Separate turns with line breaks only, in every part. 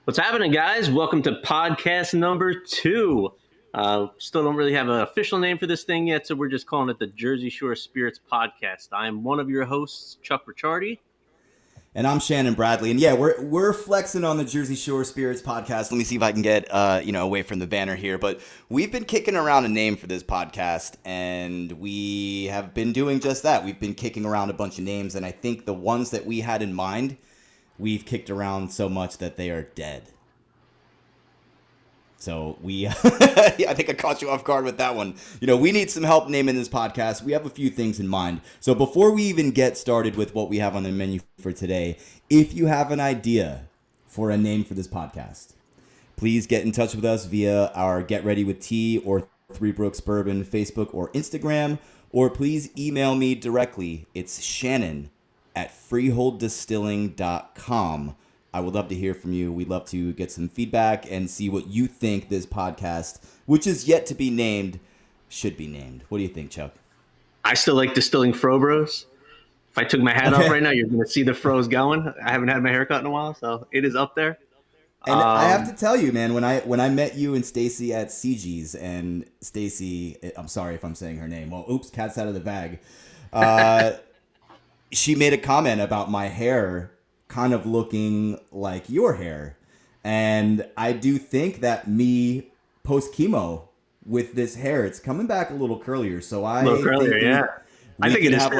What's happening, guys? Welcome to podcast number 2. Still don't really have an official name for this thing yet, so we're just calling it the Jersey Shore Spirits Podcast. I am one of your hosts, Chuck Ricciardi.
And I'm Shannon Bradley. And yeah, we're flexing on the Jersey Shore Spirits Podcast. Let me see if I can get away from the banner here. But we've been kicking around a name for this podcast, and we have been doing just that. We've been kicking around a bunch of names, and I think the ones that we had in mind, we've kicked around so much that they are dead. So I think I caught you off guard with that one. We need some help naming this podcast. We have a few things in mind. So before we even get started with what we have on the menu for today, if you have an idea for a name for this podcast, please get in touch with us via our Get Ready with Tea or Three Brooks Bourbon Facebook or Instagram, or please email me directly. It's Shannon@freeholddistilling.com. I would love to hear from you. We'd love to get some feedback and see what you think this podcast, which is yet to be named, should be named. What do you think, Chuck?
I still like distilling Fro Bros. If I took my hat off right now, you're going to see the fro's going. I haven't had my hair cut in a while, so it is up there.
And I have to tell you, man, when I met you and Stacy at CG's, and Stacy, I'm sorry if I'm saying her name. Well, oops, cat's out of the bag. She made a comment about my hair kind of looking like your hair. And I do think that me post chemo with this hair, it's coming back a little curlier. So I think it is have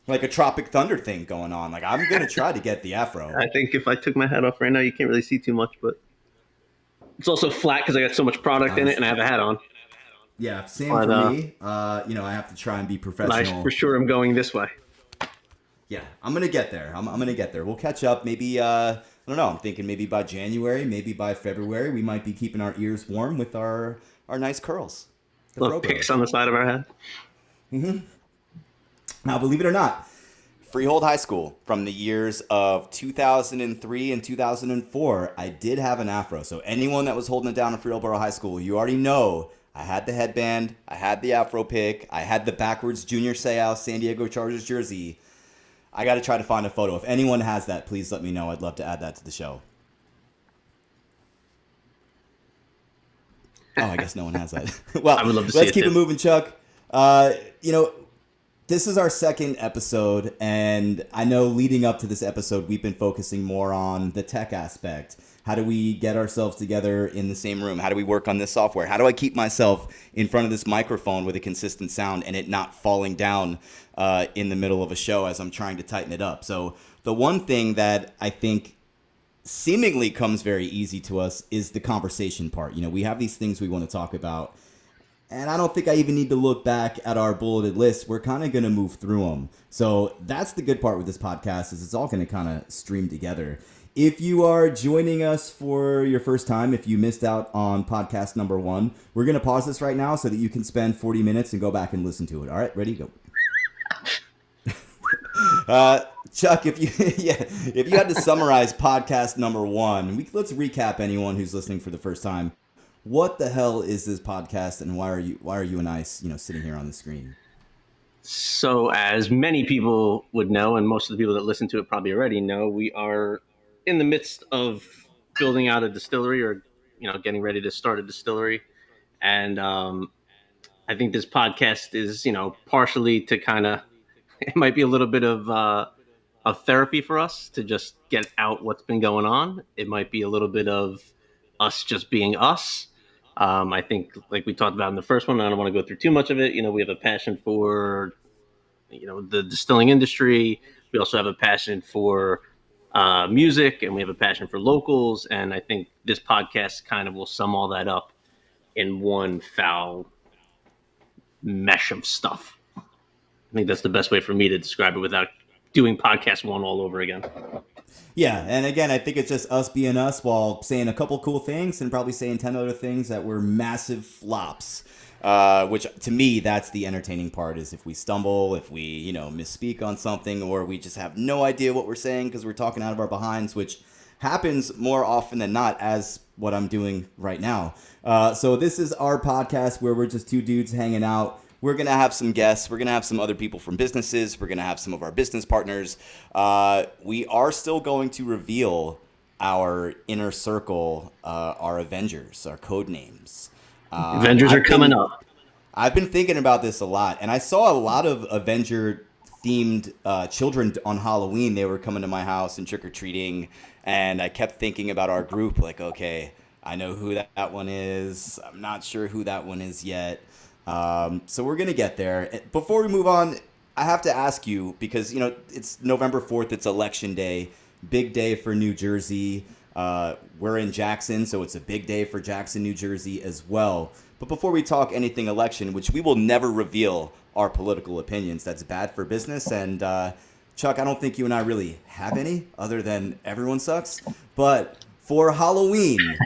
like a Tropic Thunder thing going on. Like, I'm going to try to get the afro.
I think if I took my hat off right now, you can't really see too much, but it's also flat because I got so much product in it and I have a hat on.
Yeah, same for me. I have to try and be professional.
I for sure am going this way.
Yeah, I'm going to get there. I'm going to get there. We'll catch up maybe, I don't know, I'm thinking maybe by January, maybe by February, we might be keeping our ears warm with our nice curls.
Little picks on the side of our head.
Mm-hmm. Now, believe it or not, Freehold High School, from the years of 2003 and 2004, I did have an afro. So anyone that was holding it down at Freehold Borough High School, you already know I had the headband, I had the afro pick, I had the backwards Junior Seau San Diego Chargers jersey. I got to try to find a photo. If anyone has that, please let me know. I'd love to add that to the show. Oh, I guess no one has that. Well,
I would love to see
let's
it
keep
too.
it moving, Chuck. This is our second episode, and I know leading up to this episode, we've been focusing more on the tech aspect. How do we get ourselves together in the same room? How do we work on this software? How do I keep myself in front of this microphone with a consistent sound and it not falling down in the middle of a show as I'm trying to tighten it up? So the one thing that I think seemingly comes very easy to us is the conversation part. We have these things we want to talk about, and I don't think I even need to look back at our bulleted list. We're kind of going to move through them. So that's the good part with this podcast, is it's all going to kind of stream together. If you are joining us for your first time, if you missed out on podcast number 1, we're going to pause this right now so that you can spend 40 minutes and go back and listen to it. All right, ready, go. Chuck, if you had to summarize podcast number 1, let's recap anyone who's listening for the first time. What the hell is this podcast, and why are you and I, sitting here on the screen?
So, as many people would know, and most of the people that listen to it probably already know, we are in the midst of building out a distillery, or getting ready to start a distillery, and I think this podcast is partially to kind of, it might be a little bit of therapy for us to just get out what's been going on. It might be a little bit of us just being us. I think, like we talked about in the first one, I don't want to go through too much of it. We have a passion for, the distilling industry. We also have a passion for music, and we have a passion for locals. And I think this podcast kind of will sum all that up in one foul mesh of stuff. I think that's the best way for me to describe it without doing podcast 1 all over again.
Yeah, and again, I think it's just us being us while saying a couple cool things and probably saying 10 other things that were massive flops, which to me, that's the entertaining part, is if we stumble, if we, misspeak on something, or we just have no idea what we're saying because we're talking out of our behinds, which happens more often than not, as what I'm doing right now. So this is our podcast where we're just two dudes hanging out. We're going to have some guests. We're going to have some other people from businesses. We're going to have some of our business partners. We are still going to reveal our inner circle are Avengers, our code names.
Avengers are
I've
coming
been
up.
I've been thinking about this a lot, and I saw a lot of Avenger themed children on Halloween. They were coming to my house and trick or treating, and I kept thinking about our group. Like, okay, I know who that one is. I'm not sure who that one is yet. So we're gonna get there. Before we move on, I have to ask you because it's November 4th. It's Election Day, big day for New Jersey. We're in Jackson, so it's a big day for Jackson, New Jersey as well. But before we talk anything election, which we will never reveal our political opinions, that's bad for business. And Chuck, I don't think you and I really have any other than everyone sucks. But for Halloween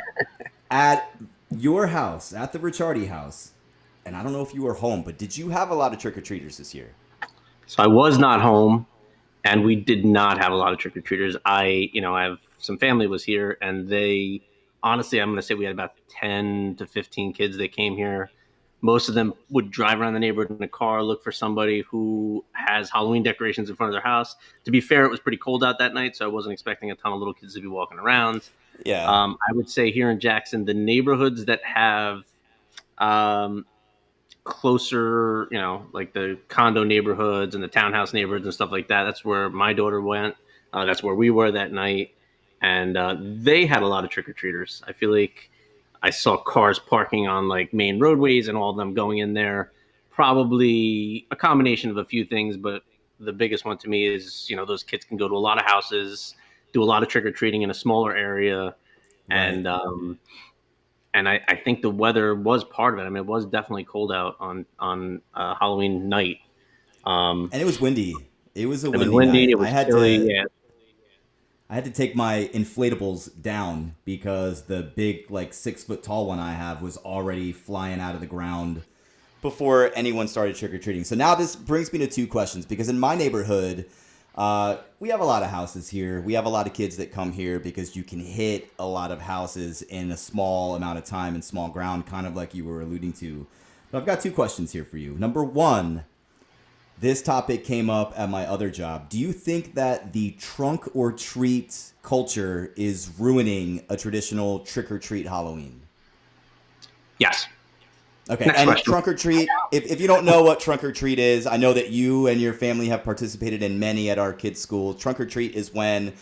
at your house, at the Ricciardi house, and I don't know if you were home, but did you have a lot of trick or treaters this year?
So I was not home, and we did not have a lot of trick or treaters. I have some family was here, and they honestly, I'm going to say we had about 10 to 15 kids that came here. Most of them would drive around the neighborhood in a car, look for somebody who has Halloween decorations in front of their house. To be fair, it was pretty cold out that night, so I wasn't expecting a ton of little kids to be walking around.
Yeah,
I would say here in Jackson, the neighborhoods that have um, closer, like the condo neighborhoods and the townhouse neighborhoods and stuff like that. That's where my daughter went. That's where we were that night, and they had a lot of trick or treaters. I feel like I saw cars parking on like main roadways and all of them going in there. Probably a combination of a few things, but the biggest one to me is those kids can go to a lot of houses, do a lot of trick or treating in a smaller area,
right.
and I think the weather was part of it. I mean, it was definitely cold out on Halloween night. Um,
And it was windy. It was a
it was
windy
windy.
night.
It was chilly. Yeah,
I had to take my inflatables down because the big, like 6 foot tall one I have was already flying out of the ground before anyone started trick or treating. So now this brings me to two questions because in my neighborhood, we have a lot of houses here. We have a lot of kids that come here because you can hit a lot of houses in a small amount of time and small ground, kind of like you were alluding to. But I've got two questions here for you. Number one, this topic came up at my other job. Do you think that the trunk or treat culture is ruining a traditional trick or treat Halloween?
yes.
Okay,
Next
and
question.
trunk or treat, if you don't know what trunk or treat is, I know that you and your family have participated in many at our kids' school. Trunk or treat is when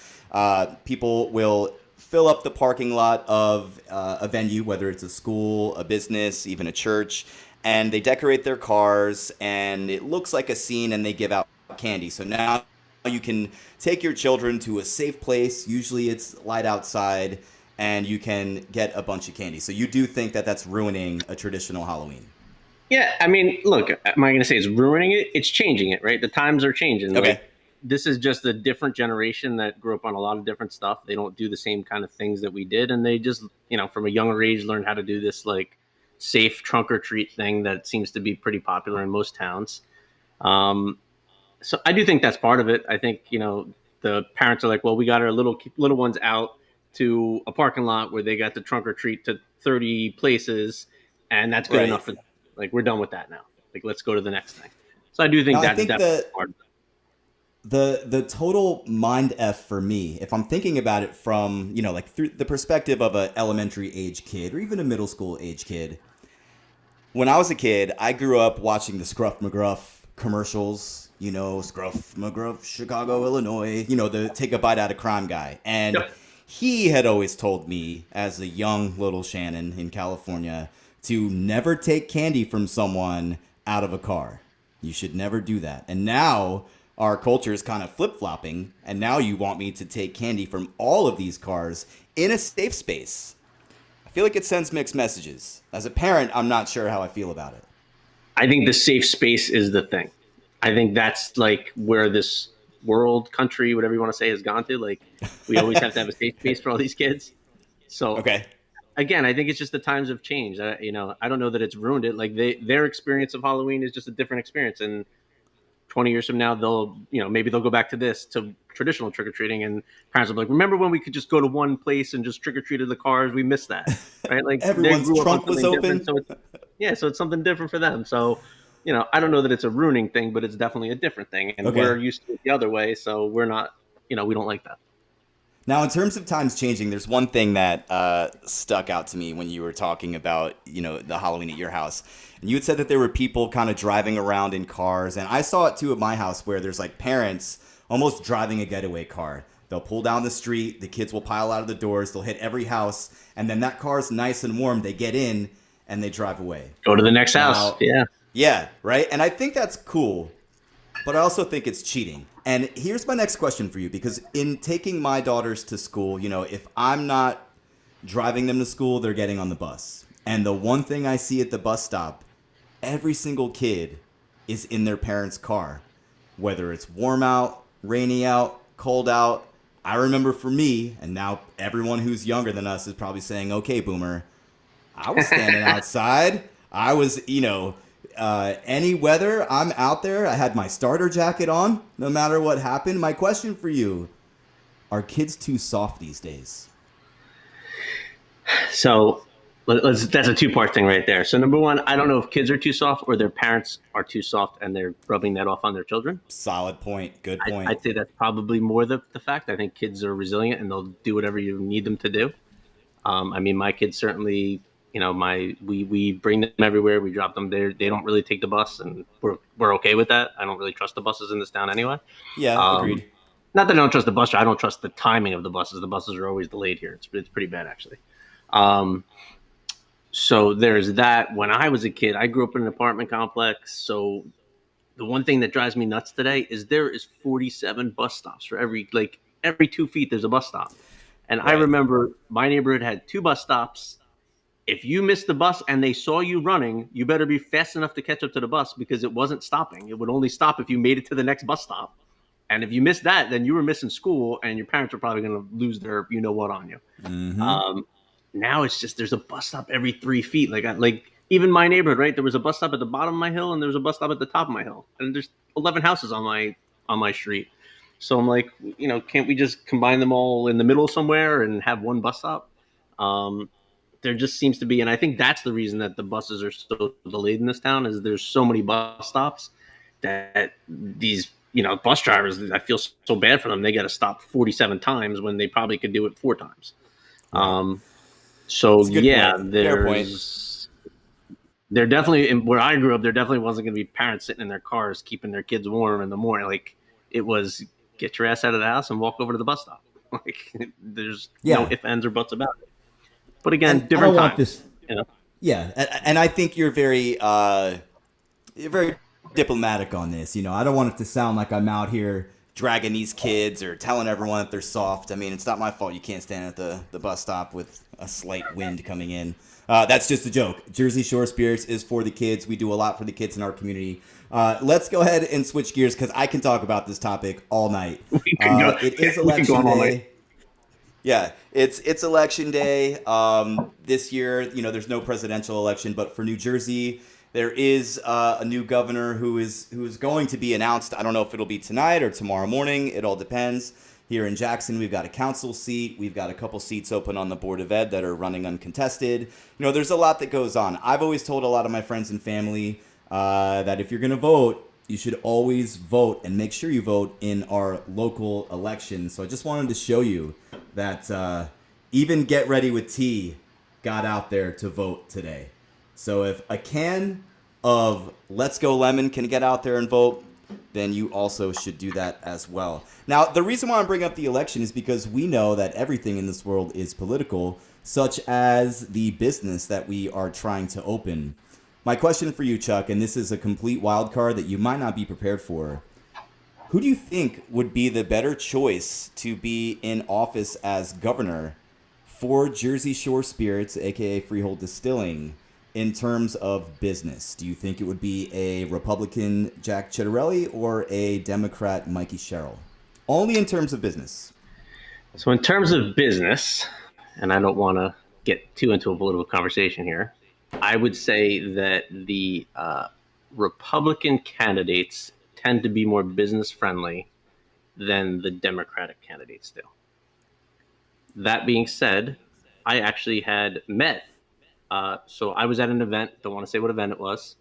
people will fill up the parking lot of a venue, whether it's a school, a business, even a church, and they decorate their cars, and it looks like a scene, and they give out candy. So now you can take your children to a safe place. Usually it's light outside and you can get a bunch of candy. So you do think that that's ruining a traditional Halloween?
Yeah, I mean, look, am I going to say it's ruining it? It's changing it, right? The times are changing.
Okay.
Like, this is just a different generation that grew up on a lot of different stuff. They don't do the same kind of things that we did, and they just, from a younger age, learn how to do this like safe trunk or treat thing that seems to be pretty popular in most towns. Um, so I do think that's part of it. I think the parents are like, well, we got our little ones out to a parking lot where they got to trunk or treat to 30 places, and that's good
Right.
enough for them. Like we're done with that now. Like let's go to the next thing. So I do
Now
think
I
that's
think
definitely
that
part of it.
the total mind f for me, if I'm thinking about it from like through the perspective of a elementary age kid or even a middle school age kid, when I was a kid, I grew up watching the Scruff McGruff commercials. Scruff McGruff, Chicago, Illinois. The take a bite out of crime guy, and
Yep.
he had always told me as a young little Shannon in California to never take candy from someone out of a car. You should never do that. And now our culture is kind of flip flopping, and now you want me to take candy from all of these cars in a safe space. I feel like it sends mixed messages. As a parent, I'm not sure how I feel about it.
I think the safe space is the thing. I think that's like where this world, country, whatever you want to say, has gone to. Like we always have to have a safe space for all these kids. So
Okay.
again, I think it's just the times have changed. I don't know that it's ruined it. Like their experience of Halloween is just a different experience, and 20 years from now, maybe they'll go back to this to traditional trick or treating, and parents will be like, "Remember when we could just go to one place and just trick or treated the cars? We missed that, right?" Like they
Everyone's
grew up on
trunk was
something different,
open.
so it's something different for them. So, I don't know that it's a ruining thing, but it's definitely a different thing, and we're
Okay.
used to it the other way, so we're not, we don't like that.
Now, in terms of times changing, there's one thing that stuck out to me when you were talking about, the Halloween at your house. And you had said that there were people kind of driving around in cars. And I saw it too at my house where there's like parents almost driving a getaway car. They'll pull down the street, the kids will pile out of the doors, they'll hit every house. And then that car's nice and warm. They get in and they drive away.
Go to the next house.
Now,
Yeah.
yeah, right? And I think that's cool. But I also think it's cheating. And here's my next question for you because in taking my daughters to school, if I'm not driving them to school, they're getting on the bus. And the one thing I see at the bus stop, every single kid is in their parents' car. Whether it's warm out, rainy out, cold out. I remember for me, and now everyone who's younger than us is probably saying, okay, boomer, I was standing outside. I was, any weather, I'm out there. I had my starter jacket on, no matter what happened. My question for you, are kids too soft these days?
So that's a two-part thing right there. So number one, I don't know if kids are too soft or their parents are too soft and they're rubbing that off on their children.
Solid point. Good point.
I'd say that's probably more the fact. I think kids are resilient and they'll do whatever you need them to do. I mean, my kids certainly, we bring them everywhere. We drop them there. They don't really take the bus, and we're okay with that. I don't really trust the buses in this town anyway.
Yeah,
Um,
agreed.
Not that I don't trust the bus. I don't trust the timing of the buses. The buses are always delayed here. It's pretty bad actually. Um, so there's that. When I was a kid, I grew up in an apartment complex. So the one thing that drives me nuts today is there is 47 bus stops for every 2 feet. There's a bus stop. And I
Right.
remember my neighborhood had two bus stops. If you missed the bus and they saw you running, you better be fast enough to catch up to the bus because it wasn't stopping. It would only stop if you made it to the next bus stop. And if you missed that, then you were missing school, and your parents were probably going to lose their you know what on you.
Mm-hmm.
Um, Now it's just there's a bus stop every 3 feet. Like even my neighborhood, right? There was a bus stop at the bottom of my hill, and there was a bus stop at the top of my hill, and there's 11 houses on my street. So I'm like, can't we just combine them all in the middle somewhere and have one bus stop? Um, there just seems to be, and I think that's the reason that the buses are so delayed in this town is there's so many bus stops that these bus drivers, I feel so bad for them. They got to stop 47 times when they probably could do it four times.
Right.
Um, so
It's a good
yeah,
point. Fair point.
there definitely where I grew up, there definitely wasn't going to be parents sitting in their cars keeping their kids warm in the morning. Like it was, get your ass out of the house and walk over to the bus stop. Like there's no
Yeah.
ifs, ands, or buts about it. But again,
And I don't
different
want this.
times. You know,
Yeah, and I think you're very diplomatic on this. I don't want it to sound like I'm out here dragging these kids or telling everyone that they're soft. I mean, it's not my fault you can't stand at the bus stop with a slight wind coming in. That's just a joke. Jersey Shore Spirits is for the kids. We do a lot for the kids in our community. Let's go ahead and switch gears because I can talk about this topic all night.
we could go.
It is
We could go
election
on all night.
day. Yeah, it's election day. This year, there's no presidential election, but for New Jersey, there is a new governor who is going to be announced. I don't know if it'll be tonight or tomorrow morning. It all depends. Here in Jackson, we've got a council seat. We've got a couple seats open on the Board of Ed that are running uncontested. There's a lot that goes on. I've always told a lot of my friends and family that if you're going to vote, you should always vote and make sure you vote in our local elections. So I just wanted to show you that even Get Ready with Tea got out there to vote today. So if a can of Let's Go Lemon can get out there and vote, then you also should do that as well. Now, the reason why I'm bringing up the election is because we know that everything in this world is political, such as the business that we are trying to open. My question for you, Chuck, and this is a complete wild card that you might not be prepared for. Who do you think would be the better choice to be in office as governor for Jersey Shore Spirits, aka Freehold Distilling, in terms of business? Do you think it would be a Republican Jack Chitterelli or a Democrat Mikey Sherrill? Only in terms of business.
So in terms of business, and I don't want to get too into a political conversation here, I would say that the Republican candidates tend to be more business friendly than the Democratic candidates do. That being said, I actually had met. So I was at an event. Don't want to say what event it was,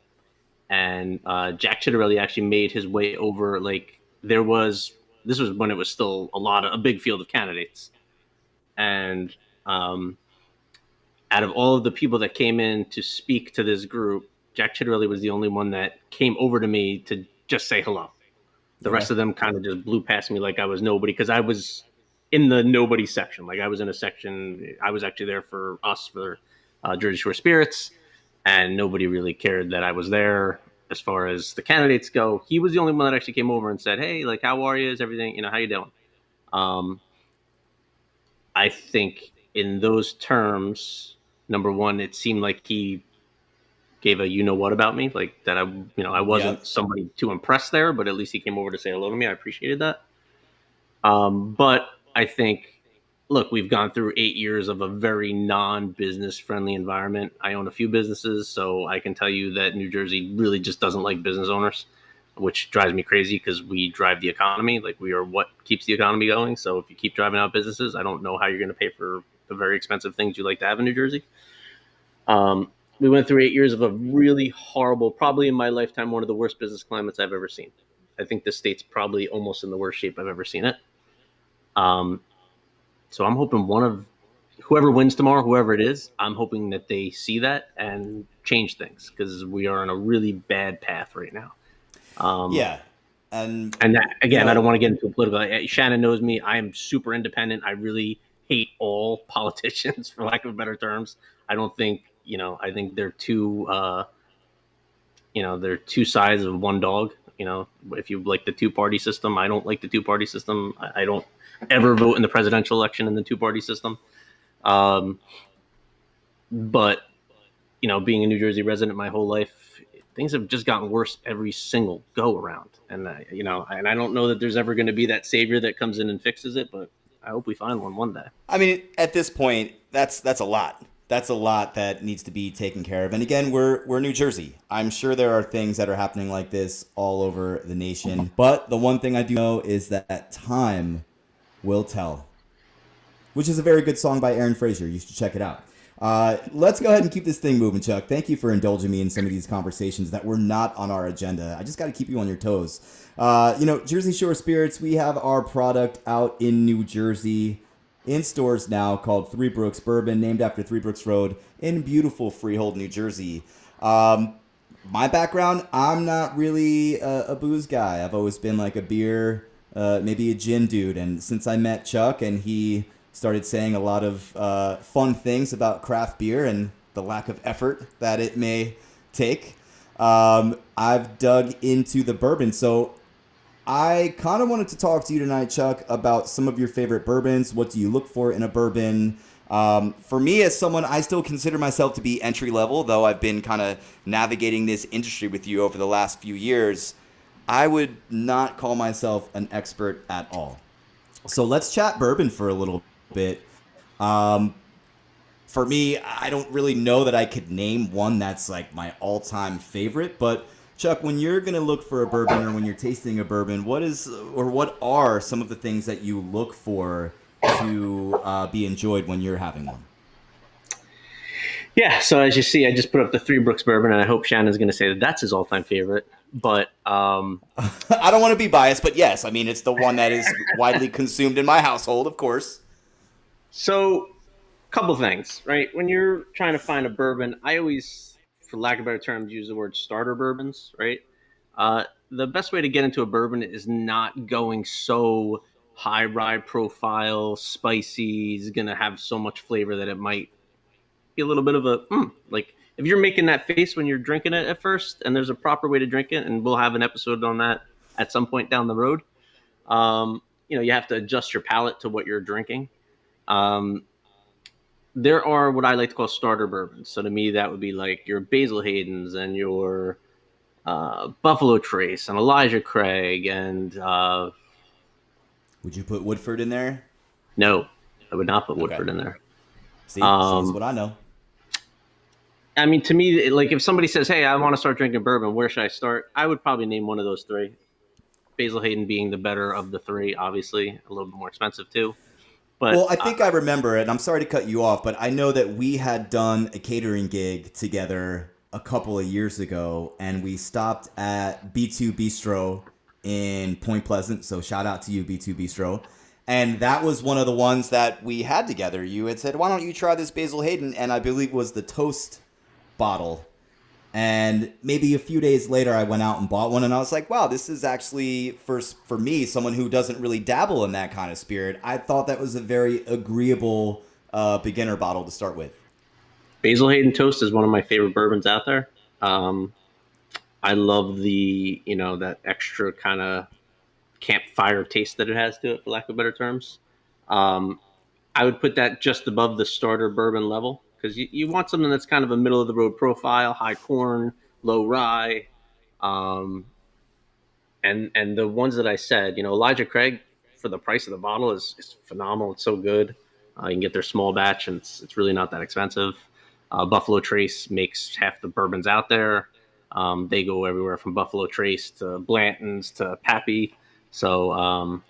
and Jack Chitterelli actually made his way over. Like there was, this was when it was still a big field of candidates. And um, out of all of the people that came in to speak to this group, Jack Chitterley was the only one that came over to me to just say hello. The
Okay.
rest of them kind of just blew past me like I was nobody, because I was in the nobody section. Like I was in a section, I was actually there for us for Jersey Shore Spirits, and nobody really cared that I was there as far as the candidates go. He was the only one that actually came over and said, "Hey, like, how are you? Is everything? You know, how you doing?" Um, I think in those terms, number one, it seemed like he gave a you know what about me, like that I wasn't
Yep.
somebody to impress there, but at least he came over to say hello to me. I appreciated that. But I think, look, we've gone through 8 years of a very non-business friendly environment. I own a few businesses, so I can tell you that New Jersey really just doesn't like business owners, which drives me crazy because we drive the economy. Like we are what keeps the economy going. So if you keep driving out businesses, I don't know how you're going to pay for the very expensive things you like to have in New Jersey. We went through 8 years of a really horrible, probably in my lifetime, one of the worst business climates I've ever seen. I think the state's probably almost in the worst shape I've ever seen it. Um, so I'm hoping one of whoever wins tomorrow, whoever it is, I'm hoping that they see that and change things because we are on a really bad path right now. Um,
Yeah. And
and that,
you
again, I don't
know,
want to get into a political. Shannon knows me. I am super independent. I really hate all politicians, for lack of better terms. I don't think I think they're too. They're two sides of one dog. If you like the two-party system, I don't like the two-party system. I don't ever vote in the presidential election in the two-party system. Um, but being a New Jersey resident my whole life, things have just gotten worse every single go around. And and I don't know that there's ever going to be that savior that comes in and fixes it, but I hope we find one day.
I mean, at this point, that's a lot. That's a lot that needs to be taken care of. And again, we're New Jersey. I'm sure there are things that are happening like this all over the nation. But the one thing I do know is that time will tell, which is a very good song by Aaron Frazier. You should check it out. Let's go ahead and keep this thing moving, Chuck. Thank you for indulging me in some of these conversations that were not on our agenda. I just got to keep you on your toes. Jersey Shore Spirits, we have our product out in New Jersey in stores now called Three Brooks Bourbon, named after Three Brooks Road in beautiful Freehold, New Jersey. My background, I'm not really a booze guy. I've always been like a beer, maybe a gin dude. And since I met Chuck and he started saying a lot of fun things about craft beer and the lack of effort that it may take, I've dug into the bourbon. So I kind of wanted to talk to you tonight, Chuck, about some of your favorite bourbons. What do you look for in a bourbon? For me, as someone, I still consider myself to be entry level, though I've been kind of navigating this industry with you over the last few years. I would not call myself an expert at all. So let's chat bourbon for a little bit. Um, for me, I don't really know that I could name one that's like my all-time favorite, but Chuck, when you're gonna look for a bourbon or when you're tasting a bourbon, what are some of the things that you look for to be enjoyed when you're having one?
Yeah. So as you see, I just put up the Three Brooks bourbon, and I hope Shannon's going to say that that's his all-time favorite. But
I don't want to be biased, but yes, I mean it's the one that is widely consumed in my household, of course.
so couple things, right? When you're trying to find a bourbon, I always, for lack of better terms, use the word starter bourbons, right? The best way to get into a bourbon is not going so high rye profile, spicy, is going to have so much flavor that it might be a little bit of a, like if you're making that face when you're drinking it at first, and there's a proper way to drink it, and we'll have an episode on that at some point down the road. You have to adjust your palate to what you're drinking. Um, there are what I like to call starter bourbons. So to me, that would be like your Basil Hayden's and your Buffalo Trace and Elijah Craig. And
Would you put Woodford in there?
no, I would not put
Okay.
Woodford in there.
See, shows
Um,
what I know.
I mean, to me, like if somebody says, "Hey, I want to start drinking bourbon, where should I start?" I would probably name one of those three. Basil Hayden being the better of the three, obviously a little bit more expensive too. But
Well, I think I remember it. And I'm sorry to cut you off, but I know that we had done a catering gig together a couple of years ago, and we stopped at B2 Bistro in Point Pleasant. So shout out to you, B2 Bistro. And that was one of the ones that we had together. You had said, "Why don't you try this Basil Hayden?" And I believe it was the toast bottle. And maybe a few days later, I went out and bought one, and I was like, "Wow, this is actually for me, someone who doesn't really dabble in that kind of spirit. I thought that was a very agreeable beginner bottle to start with."
Basil Hayden Toast is one of my favorite bourbons out there. Um, I love the that extra kind of campfire taste that it has to it, for lack of better terms. Um, I would put that just above the starter bourbon level because you want something that's kind of a middle of the road profile, high corn, low rye. Um, and the ones that I said, Elijah Craig for the price of the bottle is phenomenal. It's so good. You can get their small batch, and it's really not that expensive. Buffalo Trace makes half the bourbons out there. They go everywhere from Buffalo Trace to Blanton's to Pappy. So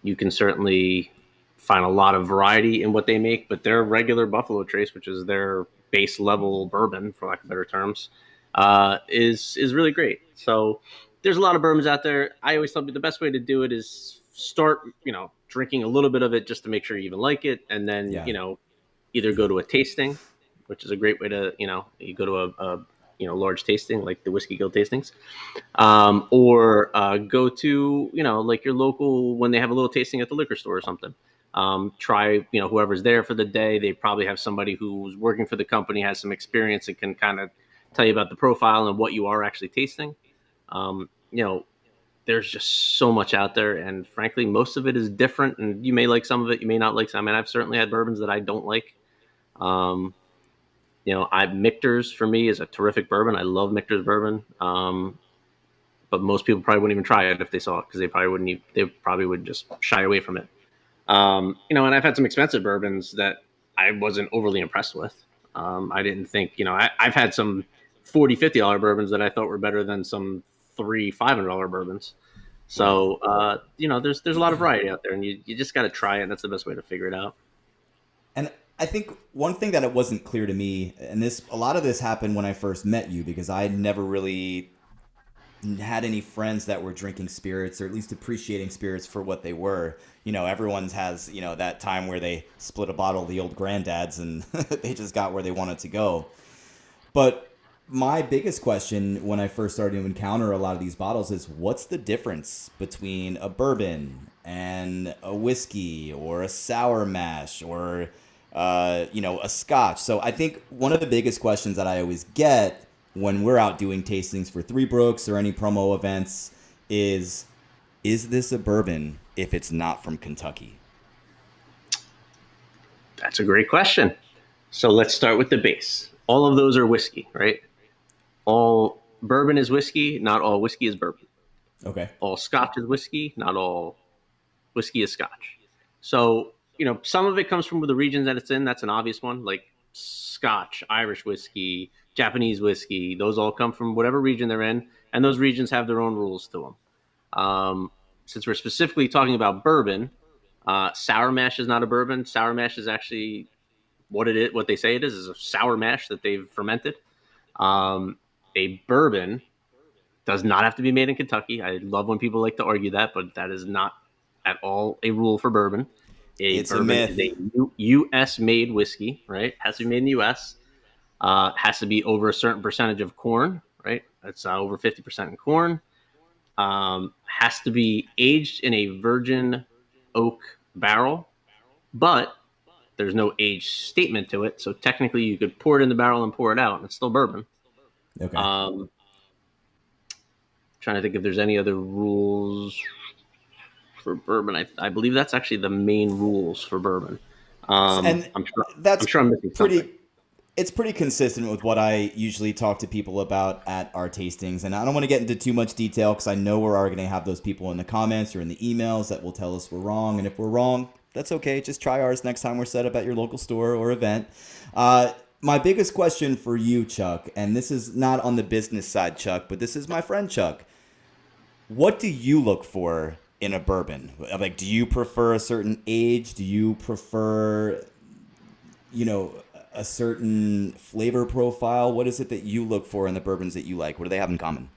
you can certainly find a lot of variety in what they make, but their regular Buffalo Trace, which is their base level bourbon, for lack of better terms, is really great. So there's a lot of bourbons out there. I always thought the best way to do it is start, drinking a little bit of it just to make sure you even like it, and then
Yeah,
either go to a tasting, which is a great way to you go to a large tasting like the Whiskey Guild tastings, or go to like your local when they have a little tasting at the liquor store or something. Try whoever's there for the day. They probably have somebody who's working for the company, has some experience, and can kind of tell you about the profile and what you are actually tasting. There's just so much out there, and frankly, most of it is different. And you may like some of it, you may not like some. I mean, I've certainly had bourbons that I don't like. Um, I Michter's for me is a terrific bourbon. I love Michter's bourbon. But most people probably wouldn't even try it if they saw it because they probably wouldn't. They probably would just shy away from it. And I've had some expensive bourbons that I wasn't overly impressed with. I didn't think, I've had some 40, $50 bourbons that I thought were better than some three, $500 bourbons.
right.
So, there's a lot of variety out there, and you just got to try it. And that's the best way to figure it out.
And I think one thing that it wasn't clear to me, and this a lot of this happened when I first met you because I never really had any friends that were drinking spirits or at least appreciating spirits for what they were. Everyone's has, that time where they split a bottle of the old granddads and they just got where they wanted to go. But my biggest question when I first started to encounter a lot of these bottles is what's the difference between a bourbon and a whiskey or a sour mash or a scotch. So I think one of the biggest questions that I always get when we're out doing tastings for Three Brooks or any promo events is this a bourbon if it's not from Kentucky?
That's a great question. So let's start with the base. All of those are whiskey, right? All bourbon is whiskey. Not all whiskey is bourbon.
Okay.
All scotch is whiskey. Not all whiskey is scotch. So, some of it comes from the regions that it's in. That's an obvious one, like scotch, Irish whiskey, Japanese whiskey. Those all come from whatever region they're in, and those regions have their own rules to them. Since we're specifically talking about bourbon, sour mash is not a bourbon. Sour mash is actually what it is. What they say it is a sour mash that they've fermented. Um, a bourbon does not have to be made in Kentucky. I love when people like to argue that, but that is not at all a rule for bourbon. A
It's a
bourbon is
myth.
a U.S. made whiskey, right? Has to be made in the U.S. Has to be over a certain percentage of corn, right? That's over 50% in corn. Has to be aged in a virgin oak barrel, but there's no age statement to it. So technically, you could pour it in the barrel and pour it out, and it's still bourbon.
Okay.
Um, Trying to think if there's any other rules for bourbon. I believe that's actually the main rules for bourbon.
And
I'm sure. I'm
that's
sure I'm missing something.
pretty it's pretty consistent with what I usually talk to people about at our tastings. And I don't want to get into too much detail because I know we're already going to have those people in the comments or in the emails that will tell us we're wrong. And if we're wrong, that's okay. Just try ours next time we're set up at your local store or event. My biggest question for you, Chuck, and this is not on the business side, Chuck, but this is my friend Chuck. What do you look for in a bourbon? Like, do you prefer a certain age? Do you prefer you know, a certain flavor profile? What is it that you look for in the bourbons that you like? What do they have in common?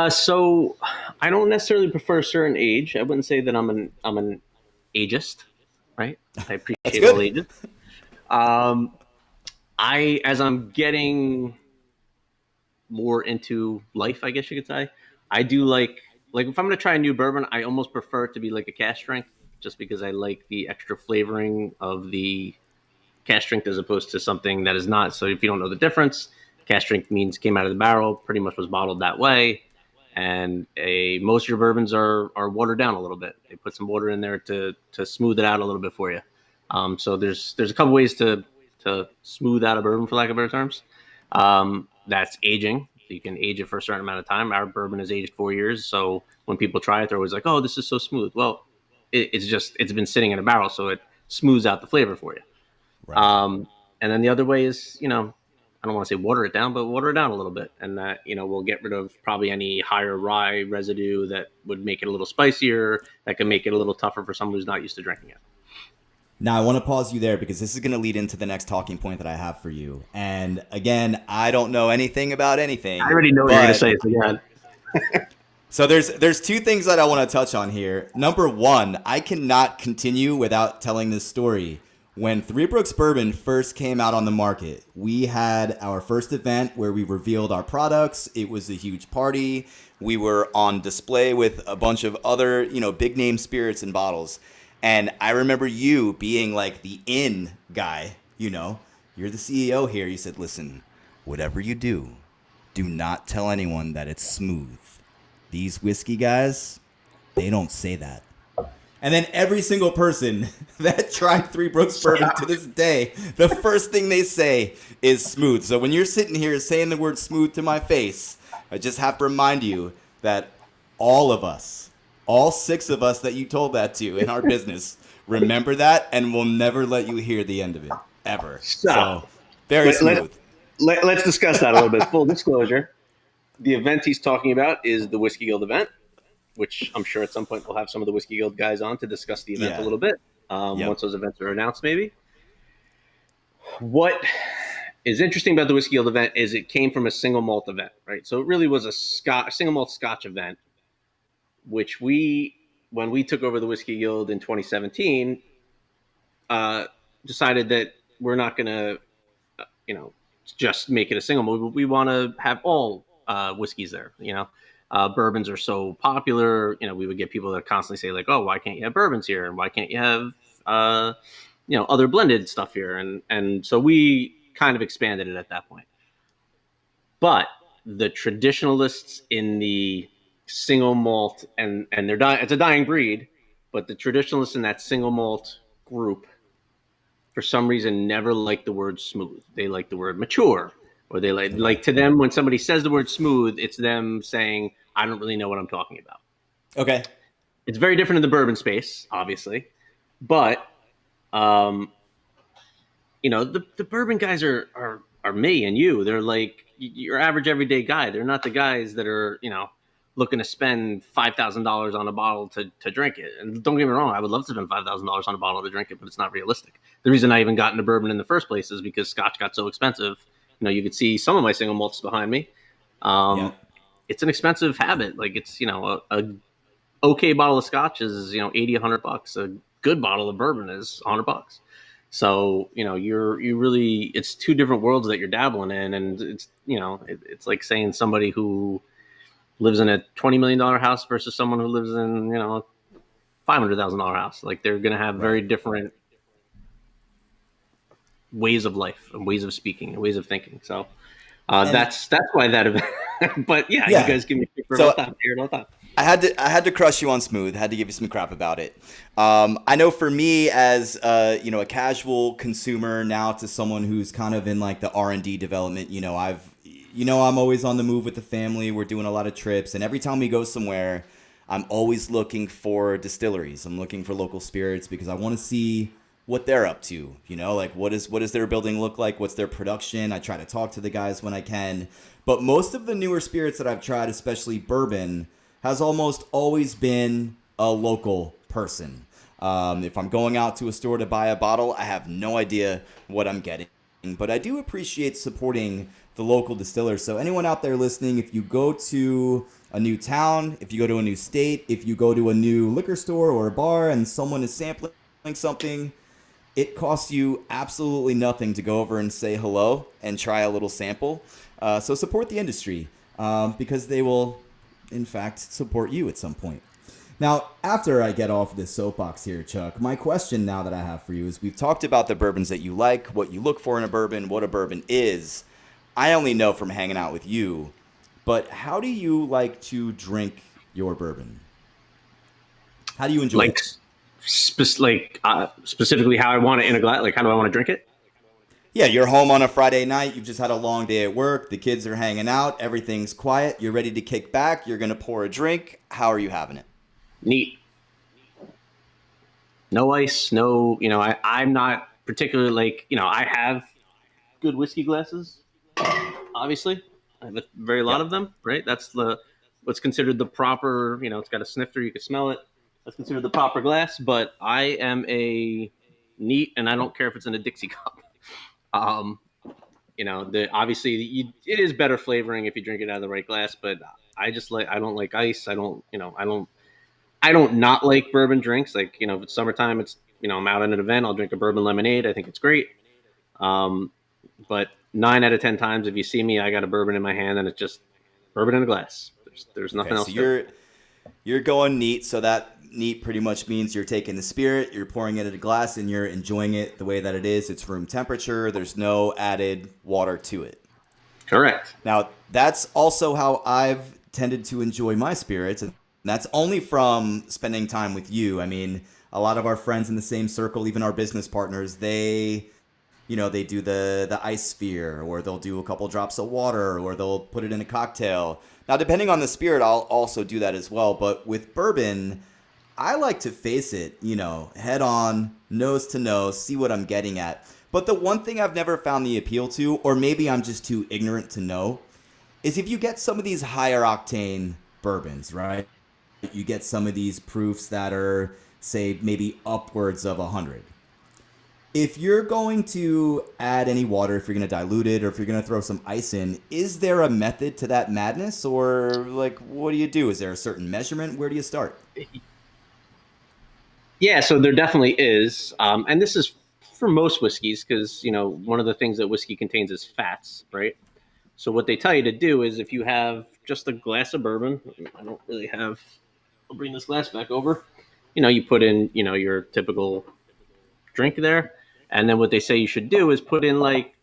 So I don't necessarily prefer a certain age. I wouldn't say that I'm an ageist, right? I
That's
appreciate all
good.
ages. Um, as I'm getting more into life, I guess you could say, I do like if I'm gonna try a new bourbon, I almost prefer it to be like a cask strength, just because I like the extra flavoring of the cask strength as opposed to something that is not. So if you don't know the difference, cask strength means came out of the barrel, pretty much was bottled that way. And most of your bourbons are watered down a little bit. They put some water in there to smooth it out a little bit for you. So there's a couple ways to smooth out a bourbon, for lack of better terms. That's aging. So you can age it for a certain amount of time. Our bourbon is aged 4 years, so when people try it, they're always like, "Oh, this is so smooth." Well, it's been sitting in a barrel, so it smooths out the flavor for you.
Right.
Um, and then the other way is, I don't want to say water it down, but water it down a little bit. And that, we'll get rid of probably any higher rye residue that would make it a little spicier, that can make it a little tougher for someone who's not used to drinking it.
Now, I want to pause you there because this is going to lead into the next talking point that I have for you. And again, I don't know anything about
I
anything,
already know what you're going to
but
say. So yeah,
so there's two things that I want to touch on here. Number one, I cannot continue without telling this story. When Three Brooks Bourbon first came out on the market, we had our first event where we revealed our products. It was a huge party. We were on display with a bunch of other, big name spirits and bottles. And I remember you being like the in guy, you're the CEO here. You said, listen, whatever you do not tell anyone that it's smooth. These whiskey guys, they don't say that. And then every single person that tried Three Brooks Bourbon to this day, the first thing they say is smooth. So when you're sitting here saying the word smooth to my face, I just have to remind you that all of us, all six of us that you told that to in our business, remember that and we'll never let you hear the end of it, ever.
so
So, very
let, let,
smooth.
let's discuss that a little bit. Full disclosure: the event he's talking about is the Whiskey Guild event, which I'm sure at some point we'll have some of the Whiskey Guild guys on to discuss the event a
Yeah.
little bit.
Yep.
Once those events are announced, maybe. What is interesting about the Whiskey Guild event is it came from a single malt event, right? So it really was a single malt Scotch event, which when we took over the Whiskey Guild in 2017, uh, decided that we're not going to, you know, just make it a single malt. We want to have all whiskeys there. Bourbons are so popular. We would get people that constantly say like, "Oh, why can't you have bourbons here? And why can't you have uh, other blended stuff here?" And so we kind of expanded it at that point. But the traditionalists in the single malt, and it's a dying breed, but the traditionalists in that single malt group for some reason never like the word smooth. They like the word mature, or they
Okay.
like to them when somebody says the word smooth, it's them saying, "I don't really know what I'm talking about."
Okay.
It's very different in the bourbon space, obviously, but um, the bourbon guys are me and you. They're like your average everyday guy. They're not the guys that are looking to spend $5,000 on a bottle to drink it. And don't get me wrong, I would love to spend $5,000 on a bottle to drink it, but it's not realistic. The reason I even got into bourbon in the first place is because Scotch got so expensive. You could see some of my single malts behind me. Um,
Yep.
it's an expensive habit. Like it's a okay bottle of Scotch is 80 $100. A good bottle of bourbon is $100. So you really it's two different worlds that you're dabbling in, and it's like saying somebody who lives in a $20 million house versus someone who lives in a $500,000 house. Like they're going to have very
Right.
different ways of life, and ways of speaking, and ways of thinking. So
And
that's why that event. But yeah, you
yeah.
guys give me shit for it all
So
the time. I hear it all the time.
I had to crush you on smooth. Had to give you some crap about it. I know for me as a casual consumer now to someone who's kind of in like the R&D development. I'm always on the move with the family. We're doing a lot of trips, and every time we go somewhere, I'm always looking for distilleries. I'm looking for local spirits because I want to see what they're up to. Like what does their building look like? What's their production? I try to talk to the guys when I can. But most of the newer spirits that I've tried, especially bourbon, has almost always been a local person. If I'm going out to a store to buy a bottle, I have no idea what I'm getting. But I do appreciate supporting the local distillers. So anyone out there listening, if you go to a new town, if you go to a new state, if you go to a new liquor store or a bar and someone is sampling something, it costs you absolutely nothing to go over and say hello and try a little sample. So support the industry because they will, in fact, support you at some point. Now, after I get off this soapbox here, Chuck, my question now that I have for you is we've talked about the bourbons that you like, what you look for in a bourbon, what a bourbon is. I only know from hanging out with you, but how do you like to drink your bourbon? How do you enjoy
Like
it?
specifically how I want it in a glass. Like how do I want to drink it?
Yeah, you're home on a Friday night. You've just had a long day at work. The kids are hanging out. Everything's quiet. You're ready to kick back. You're going to pour a drink. How are you having it?
Neat. No ice. No. I'm not particularly like. I have good whiskey glasses. Obviously, I have a very lot
Yep.
of them. Right. That's the what's considered the proper. It's got a snifter. You can smell it. That's considered the proper glass. But I am a neat, and I don't care if it's in a Dixie cup. Um, the obviously it is better flavoring if you drink it out of the right glass. But I don't like ice. I don't not like bourbon drinks. Like if it's summertime, it's I'm out at an event, I'll drink a bourbon lemonade. I think it's great. Um, but 9 out of 10 times, if you see me, I got a bourbon in my hand, and it's just bourbon in a glass. There's
Okay,
nothing
so
else to it.
you're going neat. So that neat pretty much means you're taking the spirit, you're pouring it in a glass, and you're enjoying it the way that it is. It's room temperature. There's no added water to it.
Correct.
Now, that's also how I've tended to enjoy my spirits, and that's only from spending time with you. I mean, a lot of our friends in the same circle, even our business partners, they do the ice sphere, or they'll do a couple drops of water, or they'll put it in a cocktail. Now, depending on the spirit, I'll also do that as well. But with bourbon, I like to face it, head on, nose to nose, see what I'm getting at. But the one thing I've never found the appeal to, or maybe I'm just too ignorant to know, is if you get some of these higher octane bourbons, right? You get some of these proofs that are, say, maybe upwards of 100. If you're going to add any water, if you're going to dilute it, or if you're going to throw some ice in, is there a method to that madness? Or, like, what do you do? Is there a certain measurement? Where do you start?
Yeah, so there definitely is, and this is for most whiskeys because one of the things that whiskey contains is fats, right? So what they tell you to do is if you have just a glass of bourbon, I don't really have. I'll bring this glass back over. You put in your typical drink there, and then what they say you should do is put in like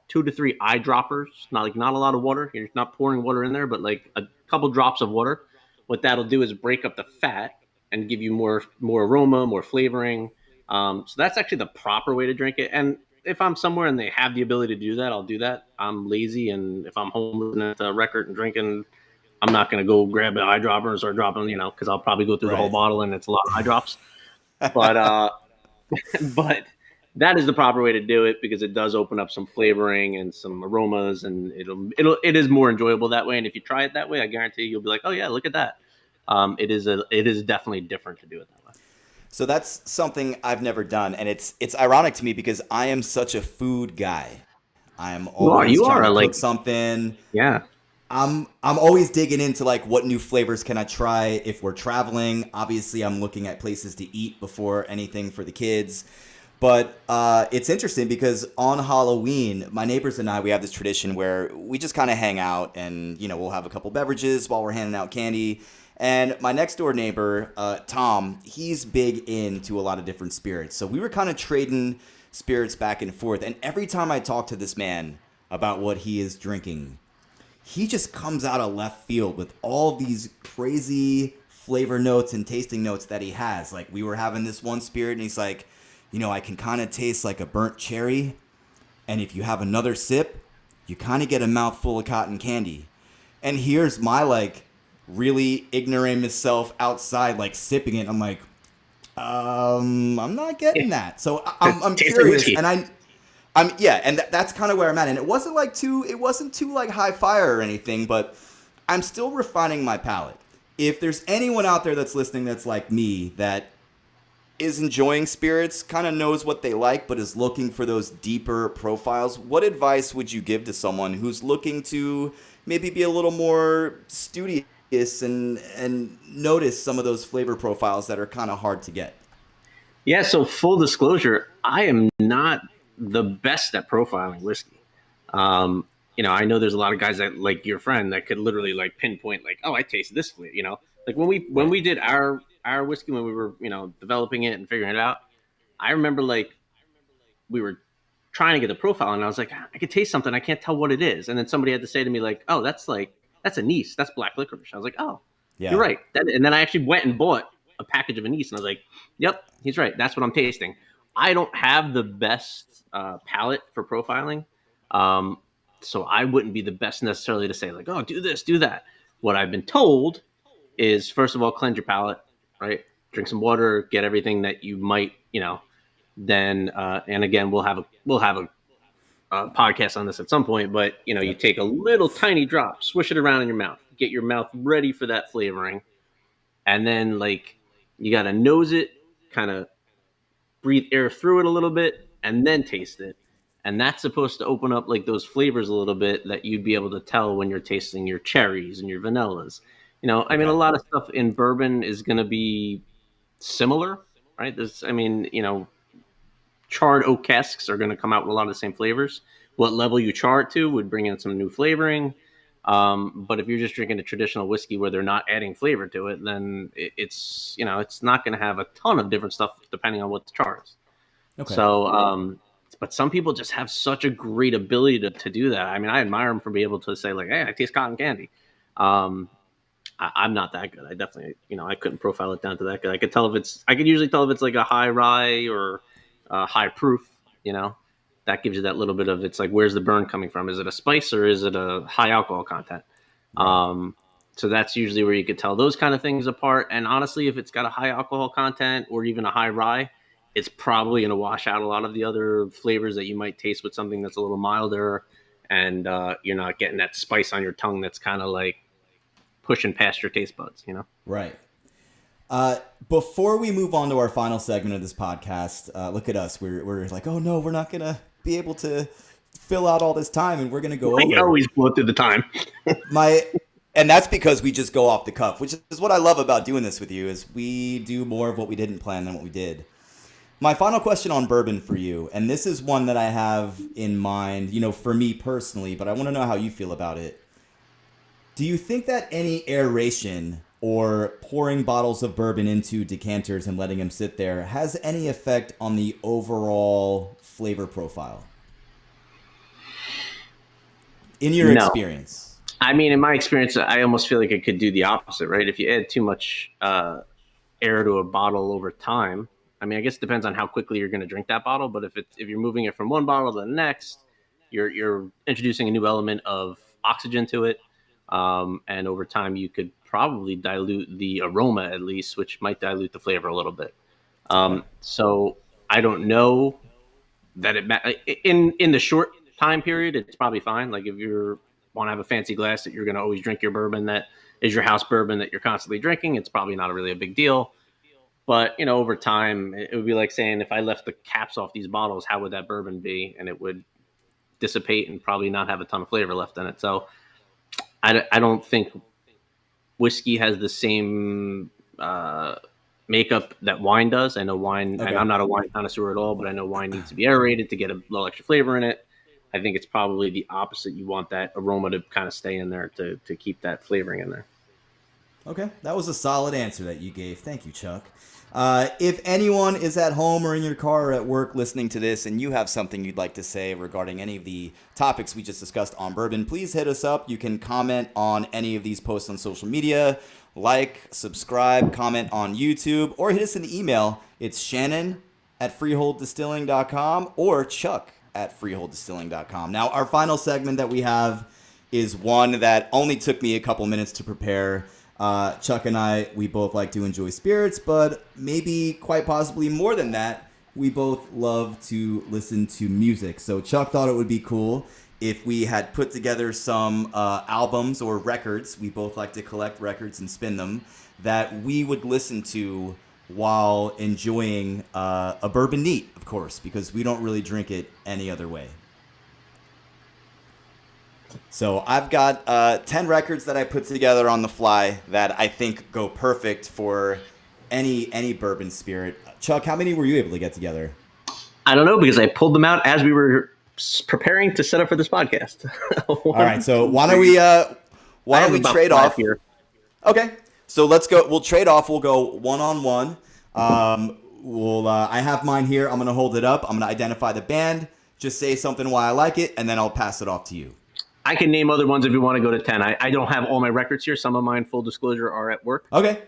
2 to 3 eyedroppers. Not a lot of water. You're not pouring water in there, but like a couple drops of water. What that'll do is break up the fat and give you more aroma, more flavoring. So that's actually the proper way to drink it. And if I'm somewhere and they have the ability to do that, I'll do that. I'm lazy, and if I'm home listening to a record and drinking, I'm not going to go grab an eyedropper and start dropping, because I'll probably go through the whole
Right.
bottle and it's a lot of eye drops. But but that is the proper way to do it because it does open up some flavoring and some aromas, and it is more enjoyable that way. And if you try it that way, I guarantee you'll be like, oh yeah, look at that. It is definitely different to do it that way.
So that's something I've never done, and it's ironic to me because I am such a food guy. I am
You are
always
you
trying
are
to
like
cook something.
yeah.
I'm always digging into like what new flavors can I try if we're traveling. Obviously, I'm looking at places to eat before anything for the kids. But it's interesting because on Halloween, my neighbors and I, we have this tradition where we just kind of hang out and, we'll have a couple beverages while we're handing out candy. And my next door neighbor, Tom, he's big into a lot of different spirits. So we were kind of trading spirits back and forth. And every time I talk to this man about what he is drinking, he just comes out of left field with all these crazy flavor notes and tasting notes that he has. Like we were having this one spirit and he's like, I can kind of taste like a burnt cherry. And if you have another sip, you kind of get a mouthful of cotton candy. And here's my like really ignoramus self outside, like sipping it. I'm like, I'm not getting that. So I'm
Taste like
curious.
whiskey.
And I'm yeah, and that's kind of where I'm at. And it wasn't too like high fire or anything, but I'm still refining my palate. If there's anyone out there that's listening that's like me that is enjoying spirits, kind of knows what they like, but is looking for those deeper profiles, what advice would you give to someone who's looking to maybe be a little more studious and notice some of those flavor profiles that are kind of hard to get.
Yeah, so full disclosure, I am not the best at profiling whiskey. Um, I know there's a lot of guys that like your friend that could literally like pinpoint like, oh, I taste this flavor. Like when
Right.
we did our whiskey when we were developing it and figuring it out. I remember like we were trying to get the profile, and I was like, I could taste something, I can't tell what it is. And then somebody had to say to me like, oh, that's anise, that's black licorice. I was like, oh, you're
Yeah.
right. And then I actually went and bought a package of anise, and I was like, yep, he's right. That's what I'm tasting. I don't have the best palate for profiling, um, so I wouldn't be the best necessarily to say like, oh, do this, do that. What I've been told is first of all, cleanse your palate, right? Drink some water, get everything that you might, then and again we'll have a podcast on this at some point, but you
Yep.
take a little tiny drop, swish it around in your mouth, get your mouth ready for that flavoring, and then like you got to nose it, kind of breathe air through it a little bit, and then taste it. And that's supposed to open up like those flavors a little bit that you'd be able to tell when you're tasting your cherries and your vanillas. I mean, a
Okay.
lot of stuff in bourbon is going to be similar, right? Charred oak casks are going to come out with a lot of the same flavors. What level you char it to would bring in some new flavoring. But if you're just drinking a traditional whiskey where they're not adding flavor to it, then it's not going to have a ton of different stuff depending on what the char is.
Okay.
So, but some people just have such a great ability to do that. I mean, I admire them for being able to say like, "Hey, I taste cotton candy." Um, I'm not that good. I definitely, I couldn't profile it down to that good. I could usually tell if it's like a high rye or high proof. You know, that gives you that little bit of it's like where's the burn coming from? Is it a spice or is it a high alcohol content?
Right.
Um, so that's usually where you could tell those kind of things apart. And honestly, if it's got a high alcohol content or even a high rye, it's probably going to wash out a lot of the other flavors that you might taste with something that's a little milder, and you're not getting that spice on your tongue that's kind of like pushing past your taste buds.
Right. Before we move on to our final segment of this podcast, look at us. We're like, oh no, we're not gonna be able to fill out all this time, and we're gonna go
I
over
always blow through the time.
my. And that's because we just go off the cuff, which is what I love about doing this with you. Is we do more of what we didn't plan than what we did. My final question on bourbon for you, and this is one that I have in mind, for me personally, but I want to know how you feel about it. Do you think that any aeration or pouring bottles of bourbon into decanters and letting them sit there has any effect on the overall flavor profile in your
No,
experience?
I mean in my experience, I almost feel like it could do the opposite, right? If you add too much air to a bottle over time, I mean, I guess it depends on how quickly you're going to drink that bottle. But if you're moving it from one bottle to the next, you're introducing a new element of oxygen to it, and over time you could probably dilute the aroma at least, which might dilute the flavor a little bit.
Okay.
So I don't know that in the short time period, it's probably fine. Like if you want to have a fancy glass that you're going to always drink your bourbon that is your house bourbon that you're constantly drinking, it's probably not really a big deal. But over time, it would be like saying if I left the caps off these bottles, how would that bourbon be? And it would dissipate and probably not have a ton of flavor left in it. So I don't think whiskey has the same makeup that wine does. I know wine, and
Okay.
I'm not a wine connoisseur at all, but I know wine needs to be aerated to get a little extra flavor in it. I think it's probably the opposite. You want that aroma to kind of stay in there to keep that flavoring in there.
Okay, that was a solid answer that you gave. Thank you, Chuck. If anyone is at home or in your car or at work listening to this and you have something you'd like to say regarding any of the topics we just discussed on bourbon, please hit us up. You can comment on any of these posts on social media, like, subscribe, comment on YouTube, or hit us an email. It's Shannon at freeholddistilling.com or Chuck at freeholddistilling.com. Now, our final segment that we have is one that only took me a couple minutes to prepare. Chuck and I, we both like to enjoy spirits, but maybe quite possibly more than that, we both love to listen to music. So Chuck thought it would be cool if we had put together some albums or records. We both like to collect records and spin them that we would listen to while enjoying a bourbon neat, of course, because we don't really drink it any other way. So I've got 10 records that I put together on the fly that I think go perfect for any bourbon spirit. Chuck, how many were you able to get together?
I don't know because I pulled them out as we were preparing to set up for this podcast.
All right,
One,
so
two, three.
why
I
don't
have
we
about
trade
five
off?
here.
Okay, so let's go. We'll trade off. We'll go one on one. I have mine here. I'm gonna hold it up. I'm gonna identify the band. Just say something why I like it, and then I'll pass it off to you.
I can name other ones if you want to go to 10. I don't have all my records here. Some of mine, full disclosure, are at work.
Okay.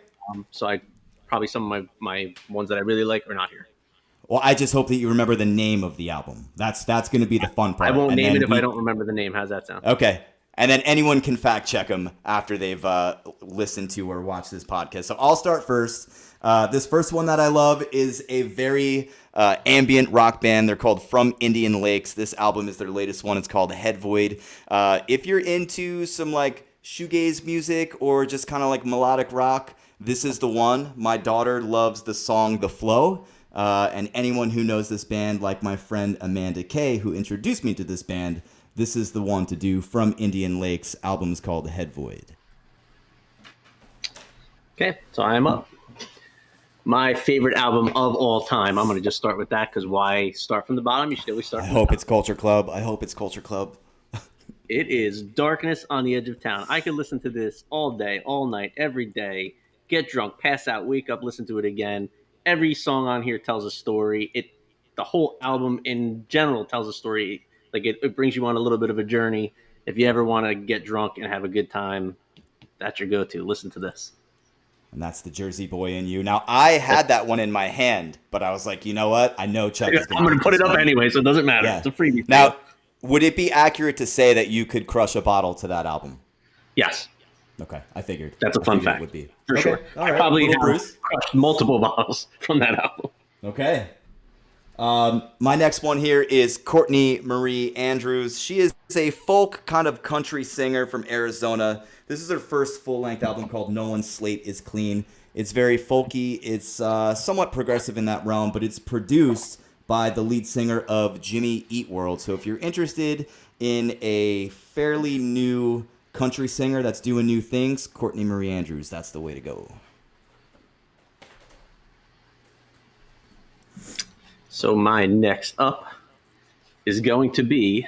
So I probably some of my ones that I really like are not here.
Well, I just hope that you remember the name of the album. That's going to be the fun
I
part.
won't
And
name it
then
if I
we
don't remember the name. How's that sound?
okay. And then anyone can fact check them after they've listened to or watched this podcast. So I'll start first. This first one that I love is a very ambient rock band. They're called From Indian Lakes. This album is their latest one. It's called Head Void. If you're into some like shoegaze music or just kind of like melodic rock, this is the one. My daughter loves the song The Flow. And anyone who knows this band, like my friend Amanda Kay, who introduced me to this band, this is the one to do. From Indian Lakes. Album's called Head Void.
Okay, so I am up. My favorite album of all time. I'm going to just start with that because why start from the bottom? You should always start
I
from the
hope
top.
it's Culture Club. I hope it's Culture Club.
It is Darkness on the Edge of Town. I could listen to this all day, all night, every day. Get drunk, pass out, wake up, listen to it again. Every song on here tells a story. The whole album in general tells a story. Like it brings you on a little bit of a journey. If you ever want to get drunk and have a good time, that's your go-to. Listen to this.
And that's the Jersey boy in you. Now, I had that one in my hand, but I was like, you know what? I know Chuck is going
I'm
to
going
pick
to put
this
it up
one.
anyway, so it doesn't matter.
Yeah.
It's a freebie for you.
Now, would it be accurate to say that you could crush a bottle to that album?
Yes,
Okay, I figured.
that's a
I
fun
figured it
fact
would be.
for
Okay,
sure.
all
I
right.
probably
Little
have
Bruce.
crushed multiple bottles from that album.
Okay. My next one here is Courtney Marie Andrews. She is a folk kind of country singer from Arizona. This is her first full-length album called No One's Slate is Clean. It's very folky. It's somewhat progressive in that realm, but it's produced by the lead singer of Jimmy Eat World. So if you're interested in a fairly new country singer that's doing new things, Courtney Marie Andrews, that's the way to go.
So my next up is going to be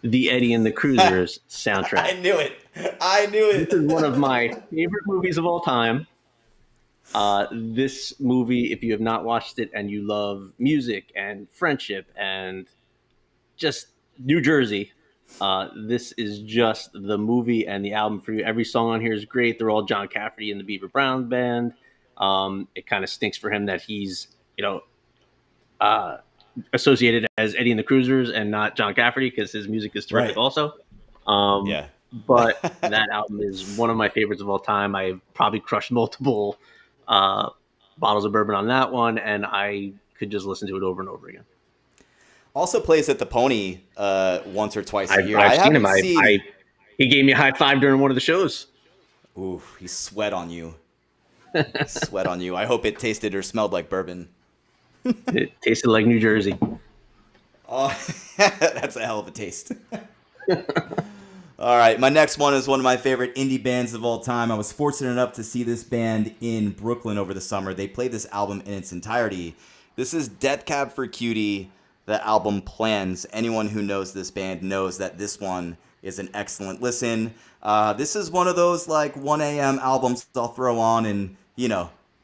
the Eddie and the Cruisers
I
soundtrack.
knew it. I knew
This is
it.
one of my favorite movies of all time. This movie, if you have not watched it and you love music and friendship and just New Jersey, this is just the movie and the album for you. Every song on here is great. They're all John Cafferty and the Beaver Brown Band. It kind of stinks for him that he's, uh, associated as Eddie and the Cruisers and not John Cafferty because his music is terrific
Right.
also. Um,
Yeah.
but that album is one of my favorites of all time. I've probably crushed multiple uh, bottles of bourbon on that one, and I could just listen to it over and over again.
Also plays at the Pony once or twice a
I've,
year.
I've
I
seen him.
haven't seen.
He gave me a high five during one of the shows.
Ooh, he sweat on you. He sweat on you. I hope it tasted or smelled like bourbon.
It tasted like New Jersey.
Oh, that's a hell of a taste. All right, my next one is one of my favorite indie bands of all time. I was fortunate enough to see this band in Brooklyn over the summer. They played this album in its entirety. This is Death Cab for Cutie, the album Plans. Anyone who knows this band knows that this one is an excellent listen. This is one of those like 1 a.m. albums I'll throw on and,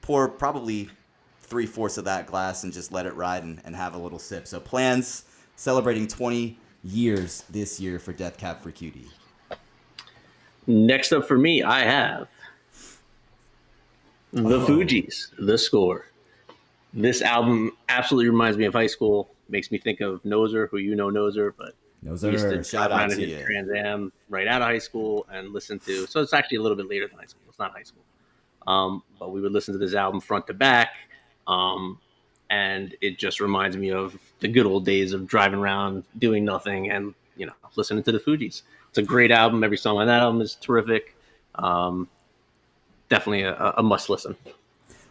pour probably 3/4 of that glass and just let it ride and have a little sip. So Plans celebrating 20 years this year for Death Cab for Cutie.
Next up for me, I have the Fugees, The Score. This album absolutely reminds me of high school. Makes me think of Noser, who you know Noser, but
No,
we used to
sir.
drive
Shout out
around in
to
his
you.
Trans Am right out of high school and listen to. So it's actually a little bit later than high school. It's not high school, but we would listen to this album front to back, um, and it just reminds me of the good old days of driving around doing nothing and listening to the Fugees. It's a great album. Every song on that album is terrific. Um, Definitely a must listen.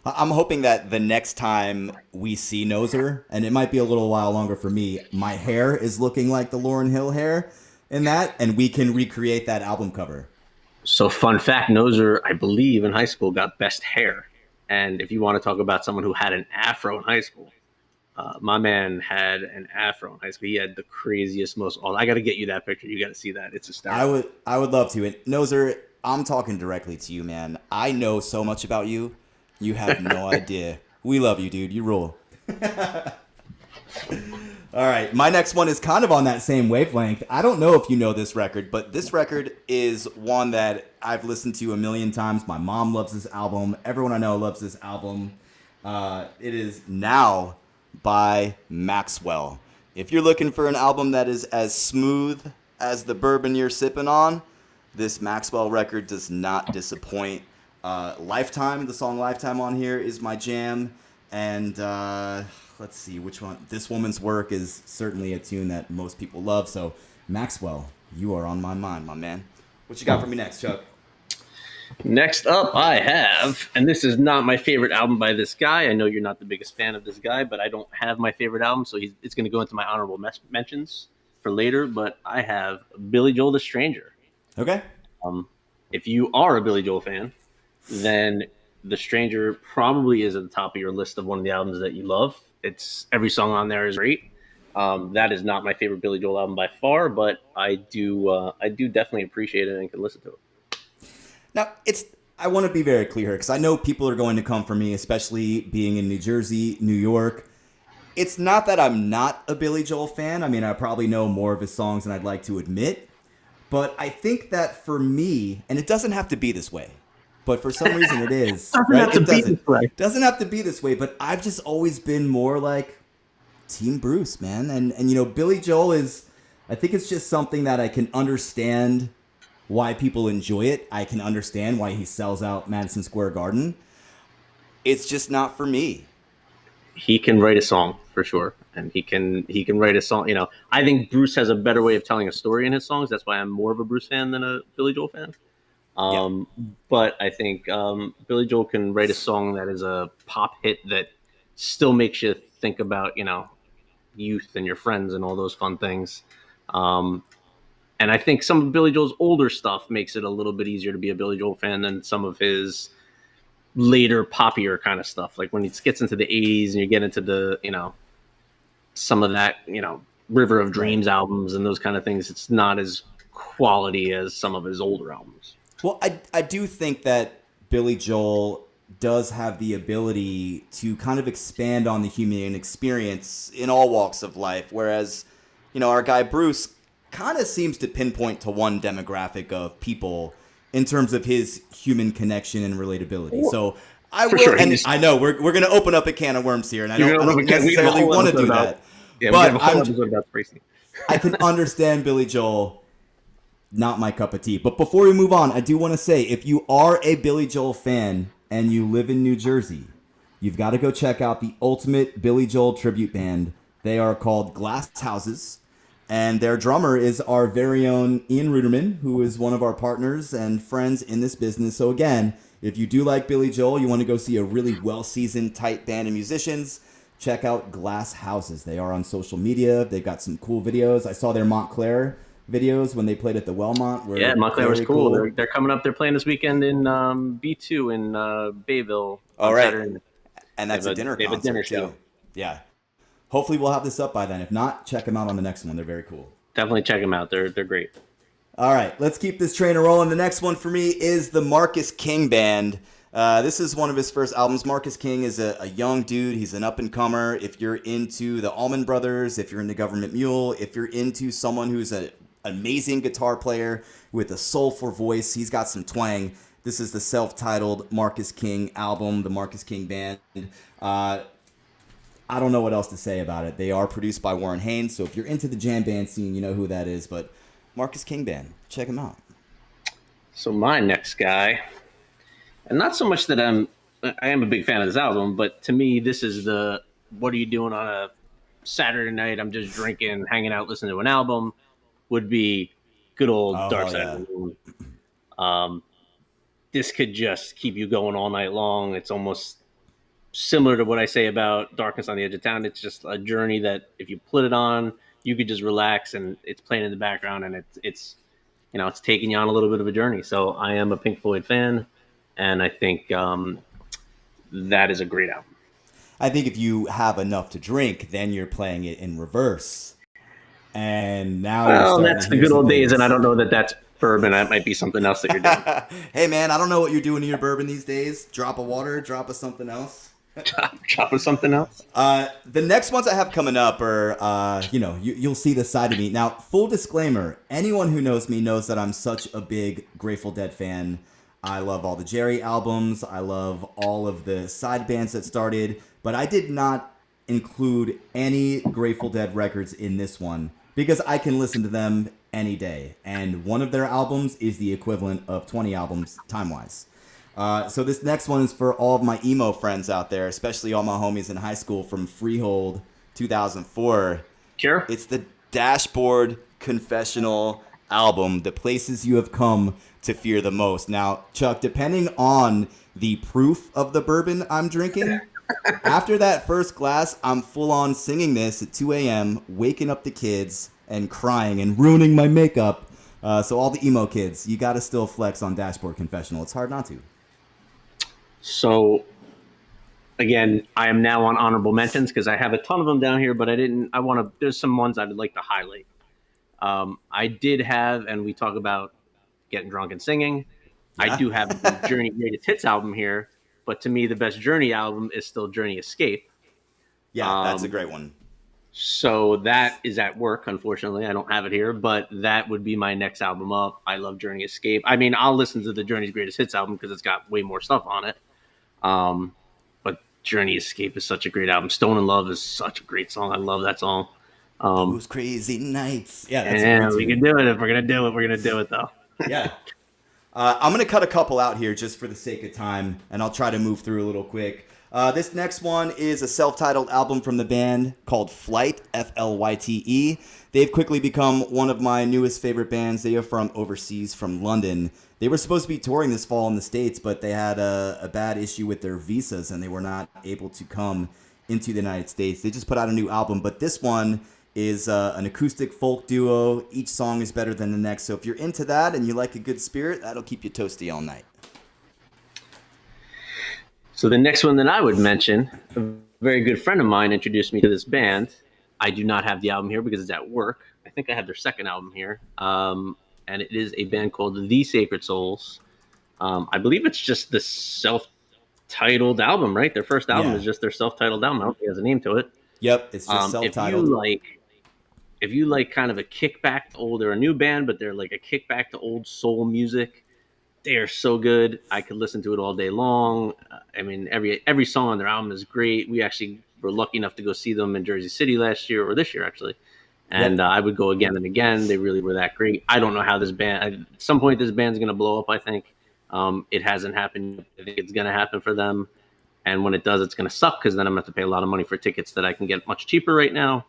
I'm hoping that the next time we see Noser, and it might be a little while longer for me, my hair is looking like the Lauryn Hill hair. in that, and we can recreate that album cover.
So, fun fact: Noser, I believe, in high school got best hair. And if you want to talk about someone who had an afro in high school, my man had an afro in high school. He had the craziest, most. I got to get you that picture. You got to see that. It's hysterical.
I would love to. And Nozer, I'm talking directly to you, man. I know so much about you. You have no idea. We love you, dude. You rule. All right, my next one is kind of on that same wavelength. I don't know if you know this record, but this record is one that I've listened to a million times. My mom loves this album. Everyone I know loves this album. It is Now by Maxwell. If you're looking for an album that is as smooth as the bourbon you're sipping on, this Maxwell record does not disappoint. Lifetime, the song Lifetime on here is my jam. And let's see which one. This Woman's Work is certainly a tune that most people love. So, Maxwell, you are on my mind, my man. What you got for me next, Chuck?
Next up, I have, and this is not my favorite album by this guy. I know you're not the biggest fan of this guy, but I don't have my favorite album, so it's going to go into my honorable mentions for later. But I have Billy Joel, The Stranger.
Okay.
Um, if you are a Billy Joel fan, then The Stranger probably is at the top of your list of one of the albums that you love. It's every song on there is great. That is not my favorite Billy Joel album by far, but I do definitely appreciate it and can listen to it.
Now, it's I want to be very clear here because I know people are going to come for me, especially being in New Jersey, New York. It's not that I'm not a Billy Joel fan. I mean, I probably know more of his songs than I'd like to admit. But I think that for me, and it doesn't have to be this way, but for some reason it is,
Doesn't
right?
have to
It
be
doesn't.
this way.
Doesn't have to be this way, but I've just always been more like Team Bruce, man. And you know, Billy Joel is I think it's just something that I can understand why people enjoy it. I can understand why he sells out Madison Square Garden. It's just not for me.
He can write a song for sure, and he can write a song. I think Bruce has a better way of telling a story in his songs. That's why I'm more of a Bruce fan than a Billy Joel fan.
Yeah.
Um, but I think Billy Joel can write a song that is a pop hit that still makes you think about youth and your friends and all those fun things. Um, and I think some of Billy Joel's older stuff makes it a little bit easier to be a Billy Joel fan than some of his later poppier kind of stuff. Like when he gets into the '80s and you get into the some of that River of
Right.
Dreams albums and those kind of things. It's not as quality as some of his older albums.
Well, I do think that Billy Joel does have the ability to kind of expand on the human experience in all walks of life, whereas, our guy Bruce kind of seems to pinpoint to one demographic of people in terms of his human connection and relatability. So I
For
will,
sure,
and I know we're going to open up a can of worms here, and
you're
I
gonna
don't
we have a
necessarily
whole
want to
episode
do
about
that,
yeah, we have
but
a whole episode about Springsteen.
I can understand Billy Joel, not my cup of tea. But before we move on, I do want to say if you are a Billy Joel fan and you live in New Jersey, you've got to go check out the ultimate Billy Joel tribute band. They are called Glass Houses, and their drummer is our very own Ian Ruderman, who is one of our partners and friends in this business. So again, if you do like Billy Joel, you want to go see a really well-seasoned, tight band of musicians, check out Glass Houses. They are on social media. They've got some cool videos. I saw their Montclair videos when they played at the Wellmont were
Yeah, Montclair was
very
cool.
cool.
They're coming up. They're playing this weekend in B2 in Bayville
All
on
right.
Saturday.
And that's a dinner
They have a dinner
concert
show.
too. Yeah. Hopefully we'll have this up by then. If not, check them out on the next one. They're very cool.
Definitely check them out. They're great.
All right, let's keep this train rolling. The next one for me is the Marcus King Band. This is one of his first albums. Marcus King is a young dude. He's an up-and-comer. If you're into the Allman Brothers, if you're into Government Mule, if you're into someone who's an amazing guitar player with a soulful voice, he's got some twang. This is the self-titled Marcus King album, the Marcus King Band. I don't know what else to say about it. They are produced by Warren Haynes, so if you're into the jam band scene, you know who that is. But Marcus King Band, check him out.
So my next guy, and not so much that I am a big fan of this album, but to me this is the what are you doing on a Saturday night? I'm just drinking, hanging out, listening to an album. Would be good old Dark
Oh
Side of
yeah,
the Moon. Um, this could just keep you going all night long. It's almost similar to what I say about Darkness on the Edge of Town. It's just a journey that if you put it on, you could just relax and it's playing in the background, and it's it's taking you on a little bit of a journey. So I am a Pink Floyd fan, and I think that is a great album.
I think if you have enough to drink, then you're playing it in reverse, and now you're
Well,
starting to
that's the
hear
good
some
old days, and I
things.
don't know that that's bourbon. That might be something else that you're doing.
Hey man, I don't know what you're doing in your bourbon these days. Drop of water, drop of something else.
Chop with something else.
The next ones I have coming up are, you'll see the side of me. Now, full disclaimer, anyone who knows me knows that I'm such a big Grateful Dead fan. I love all the Jerry albums. I love all of the side bands that started, but I did not include any Grateful Dead records in this one because I can listen to them any day. And one of their albums is the equivalent of 20 albums time-wise. So this next one is for all of my emo friends out there, especially all my homies in high school from Freehold 2004.
Cure.
It's the Dashboard Confessional album, The Places You Have Come to Fear the Most. Now, Chuck, depending on the proof of the bourbon I'm drinking, after that first glass, I'm full on singing this at 2 a.m., waking up the kids and crying and ruining my makeup. So all the emo kids, you got to still flex on Dashboard Confessional. It's hard not to.
So again, I am now on honorable mentions because I have a ton of them down here, but I didn't. I want to. There's some ones I'd like to highlight. I did have, and we talk about getting drunk and singing. I
Yeah.
do have the Journey Greatest Hits album here, but to me, the best Journey album is still Journey Escape.
Yeah, that's a
Um,
great one.
so that is at work. Unfortunately, I don't have it here, but that would be my next album up. I love Journey Escape. I mean, I'll listen to the Journey's Greatest Hits album because it's got way more stuff on it. Um, but Journey Escape is such a great album. Stone in Love is such a great song. I love that song. Um,
Those crazy nights. Yeah, that's a great
and we can
tune.
do it if we're gonna do it. We're gonna do it though.
Yeah. I'm going to cut a couple out here just for the sake of time, and I'll try to move through a little quick. This next one is a self-titled album from the band called Flyte, Flyte. They've quickly become one of my newest favorite bands. They are from overseas, from London. They were supposed to be touring this fall in the States, but they had a bad issue with their visas, and they were not able to come into the United States. They just put out a new album, but this one is an acoustic folk duo. Each song is better than the next. So if you're into that and you like a good spirit, that'll keep you toasty all night.
So the next one that I would mention, a very good friend of mine introduced me to this band. I do not have the album here because it's at work. I think I have their second album here, and it is a band called The Sacred Souls. I believe it's just the self-titled album, right? Their first album
Yeah.
is just their self-titled album. I don't think it has a name to it.
Yep. It's just
If
self-titled.
you like kind of a kickback to old, they're a new band, but they're like a kickback to old soul music. They are so good. I could listen to it all day long. I mean, every song on their album is great. We actually were lucky enough to go see them in Jersey City last year or this year actually, and
Yep.
I would go again and again. They really were that great. I don't know how this band. At some point, this band's going to blow up. I think it hasn't happened. I think it's going to happen for them, and when it does, it's going to suck because then I'm going to have to pay a lot of money for tickets that I can get much cheaper right now.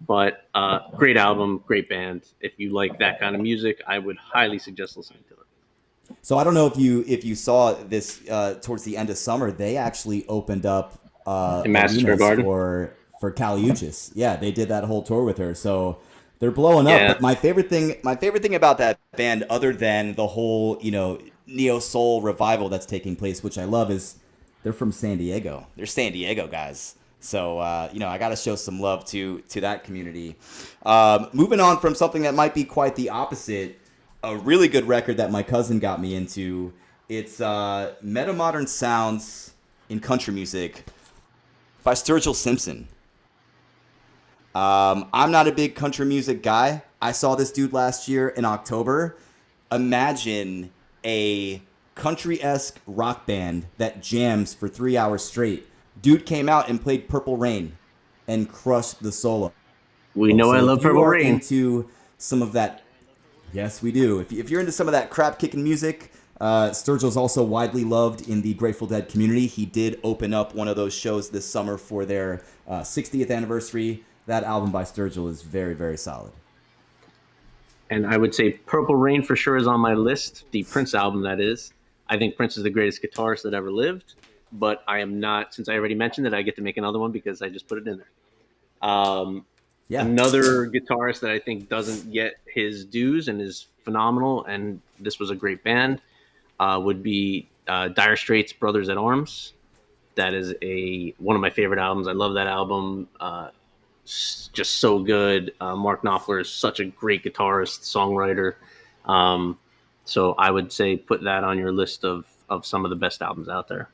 But great album, great band. If you like that kind of music, I would highly suggest listening to it.
So I don't know if you saw this towards the end of summer. They actually opened up
In Madison Square
arenas
Garden.
for Kali Uchis. Yeah, they did that whole tour with her. So they're blowing up.
Yeah,
But my favorite thing about that band, other than the whole neo soul revival that's taking place, which I love, is they're from San Diego. They're San Diego guys. So I got to show some love to that community. Moving on from something that might be quite the opposite, a really good record that my cousin got me into. It's Meta Modern Sounds in Country Music by Sturgill Simpson. I'm not a big country music guy. I saw this dude last year in October. Imagine a country-esque rock band that jams for 3 hours straight. Dude came out and played Purple Rain and crushed the solo.
we know I
So if
love
you
Purple
are
Rain.
into some of that, yes, we do. If you're into some of that crap kicking music, Sturgill's also widely loved in the Grateful Dead community. He did open up one of those shows this summer for their 60th anniversary. That album by Sturgill is very, very solid.
And I would say Purple Rain for sure is on my list. The Prince album, that is. I think Prince is the greatest guitarist that ever lived. But I am not, since I already mentioned it, I get to make another one because I just put it in there.
Yeah.
Another guitarist that I think doesn't get his dues and is phenomenal, and this was a great band, would be Dire Straits' Brothers at Arms. That is a one of my favorite albums. I love that album. Just so good. Mark Knopfler is such a great guitarist, songwriter. Um, so I would say put that on your list of some of the best albums out there.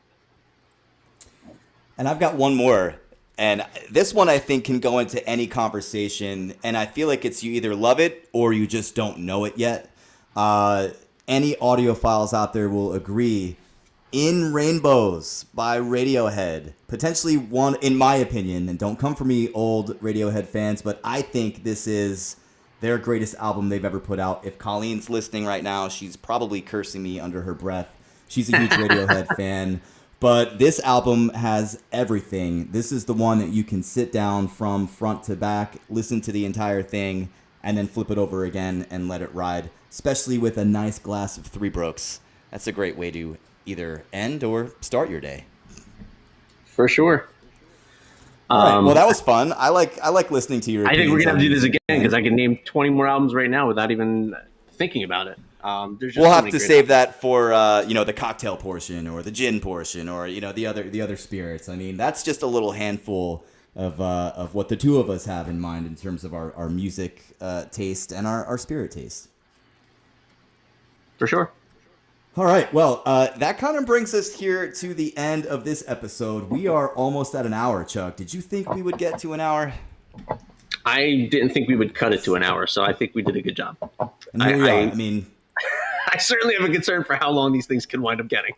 And I've got one more. And this one I think can go into any conversation. And I feel like it's you either love it or you just don't know it yet. Uh, any audiophiles out there will agree. In Rainbows by Radiohead. Potentially one, in my opinion, and don't come for me, old Radiohead fans, but I think this is their greatest album they've ever put out. If Colleen's listening right now, she's probably cursing me under her breath. She's a huge Radiohead fan. But this album has everything. This is the one that you can sit down from front to back, listen to the entire thing, and then flip it over again and let it ride, especially with a nice glass of Three Brooks. That's a great way to either end or start your day.
For sure.
All right. Well, that was fun. I like listening to your.
I think we're gonna have to do this again
music,
because I can name 20 more albums right now without even thinking about it. There's just
we'll
so
have
many
to
great
save
albums.
that for the cocktail portion or the gin portion or the other spirits. I mean, that's just a little handful of what the two of us have in mind in terms of our music taste and our spirit taste.
For sure.
All right. Well, that kind of brings us here to the end of this episode. We are almost at an hour, Chuck. Did you think we would get to an hour?
I didn't think we would cut it to an hour, so I think we did a good job.
And here we are. I mean,
I certainly have a concern for how long these things can wind up getting.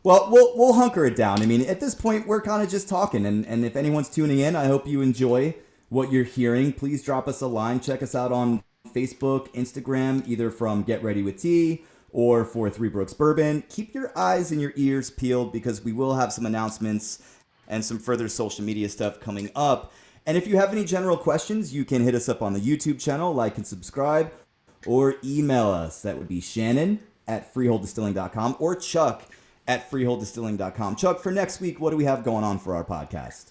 well, we'll hunker it down. I mean, at this point, we're kind of just talking. And if anyone's tuning in, I hope you enjoy what you're hearing. Please drop us a line. Check us out on Facebook, Instagram, either from Get Ready with Tea or for Three Brooks Bourbon. Keep your eyes and your ears peeled because we will have some announcements and some further social media stuff coming up. And if you have any general questions, you can hit us up on the YouTube channel, like and subscribe, or email us. That would be Shannon at freeholddistilling.com or Chuck at freeholddistilling.com. Chuck, for next week, what do we have going on for our podcast?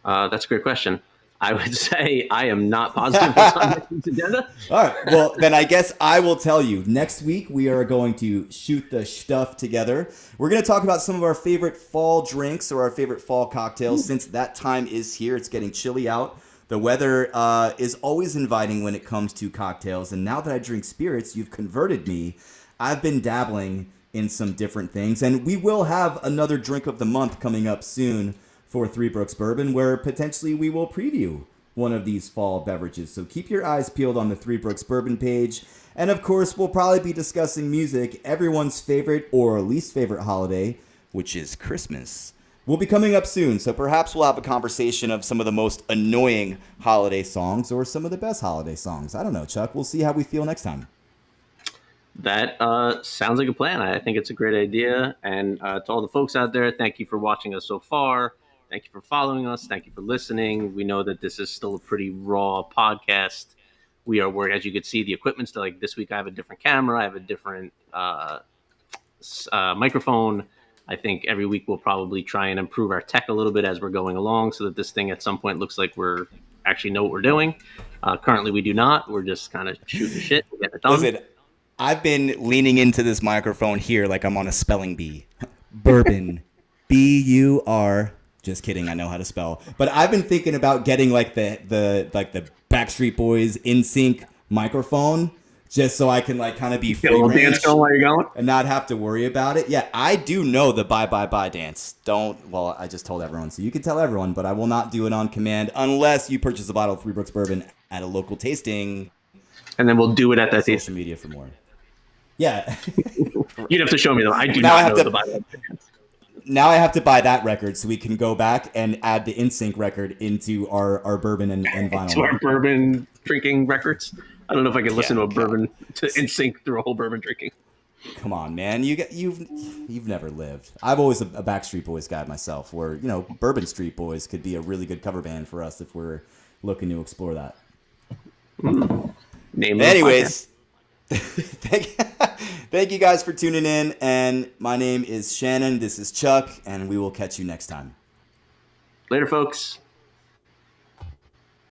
That's a great question. I would say I am not positive what's on next week's agenda.
All right. Well, then I guess I will tell you. Next week, we are going to shoot the stuff together. We're going to talk about some of our favorite fall drinks or our favorite fall cocktails. Since that time is here, it's getting chilly out. The weather is always inviting when it comes to cocktails. And now that I drink spirits, you've converted me. I've been dabbling in some different things. And we will have another drink of the month coming up soon for Three Brooks Bourbon, where potentially we will preview one of these fall beverages. So keep your eyes peeled on the Three Brooks Bourbon page. And of course, we'll probably be discussing music, everyone's favorite or least favorite holiday, which is Christmas, will be coming up soon. So perhaps we'll have a conversation of some of the most annoying holiday songs or some of the best holiday songs. I don't know, Chuck. We'll see how we feel next time.
That sounds like a plan. I think it's a great idea. And to all the folks out there, thank you for watching us so far. Thank you for following us. Thank you for listening. We know that this is still a pretty raw podcast. We are working, as you can see, the equipment's still like this week. I have a different camera. I have a different microphone. I think every week we'll probably try and improve our tech a little bit as we're going along so that this thing at some point looks like we're actually know what we're doing. Currently, we do not. We're just kind of shooting shit and getting it done.
Listen, I've been leaning into this microphone here like I'm on a spelling bee. Bourbon. B-U-R. Just kidding, I know how to spell. But I've been thinking about getting like the Backstreet Boys NSYNC microphone, just so I can like kind of be free range
while you're going,
and not have to worry about it. Yeah, I do know the bye bye bye dance. Well, I just told everyone, so you can tell everyone, but I will not do it on command unless you purchase a bottle of Three Brooks Bourbon at a local tasting.
And then we'll do it at that
social media for more. Yeah.
You'd have to show me though. I do not know the bye bye dance.
Now I have to buy that record so we can go back and add the NSYNC record into our bourbon and vinyl.
To our bourbon drinking records. I don't know if I can listen to a bourbon to NSYNC through a whole bourbon drinking.
Come on, man. You've never lived. I've always a Backstreet Boys guy myself, where Bourbon Street Boys could be a really good cover band for us if we're looking to explore that. Anyways, thank you guys for tuning in, and my name is Shannon. This is Chuck, and we will catch you next time.
Later, folks.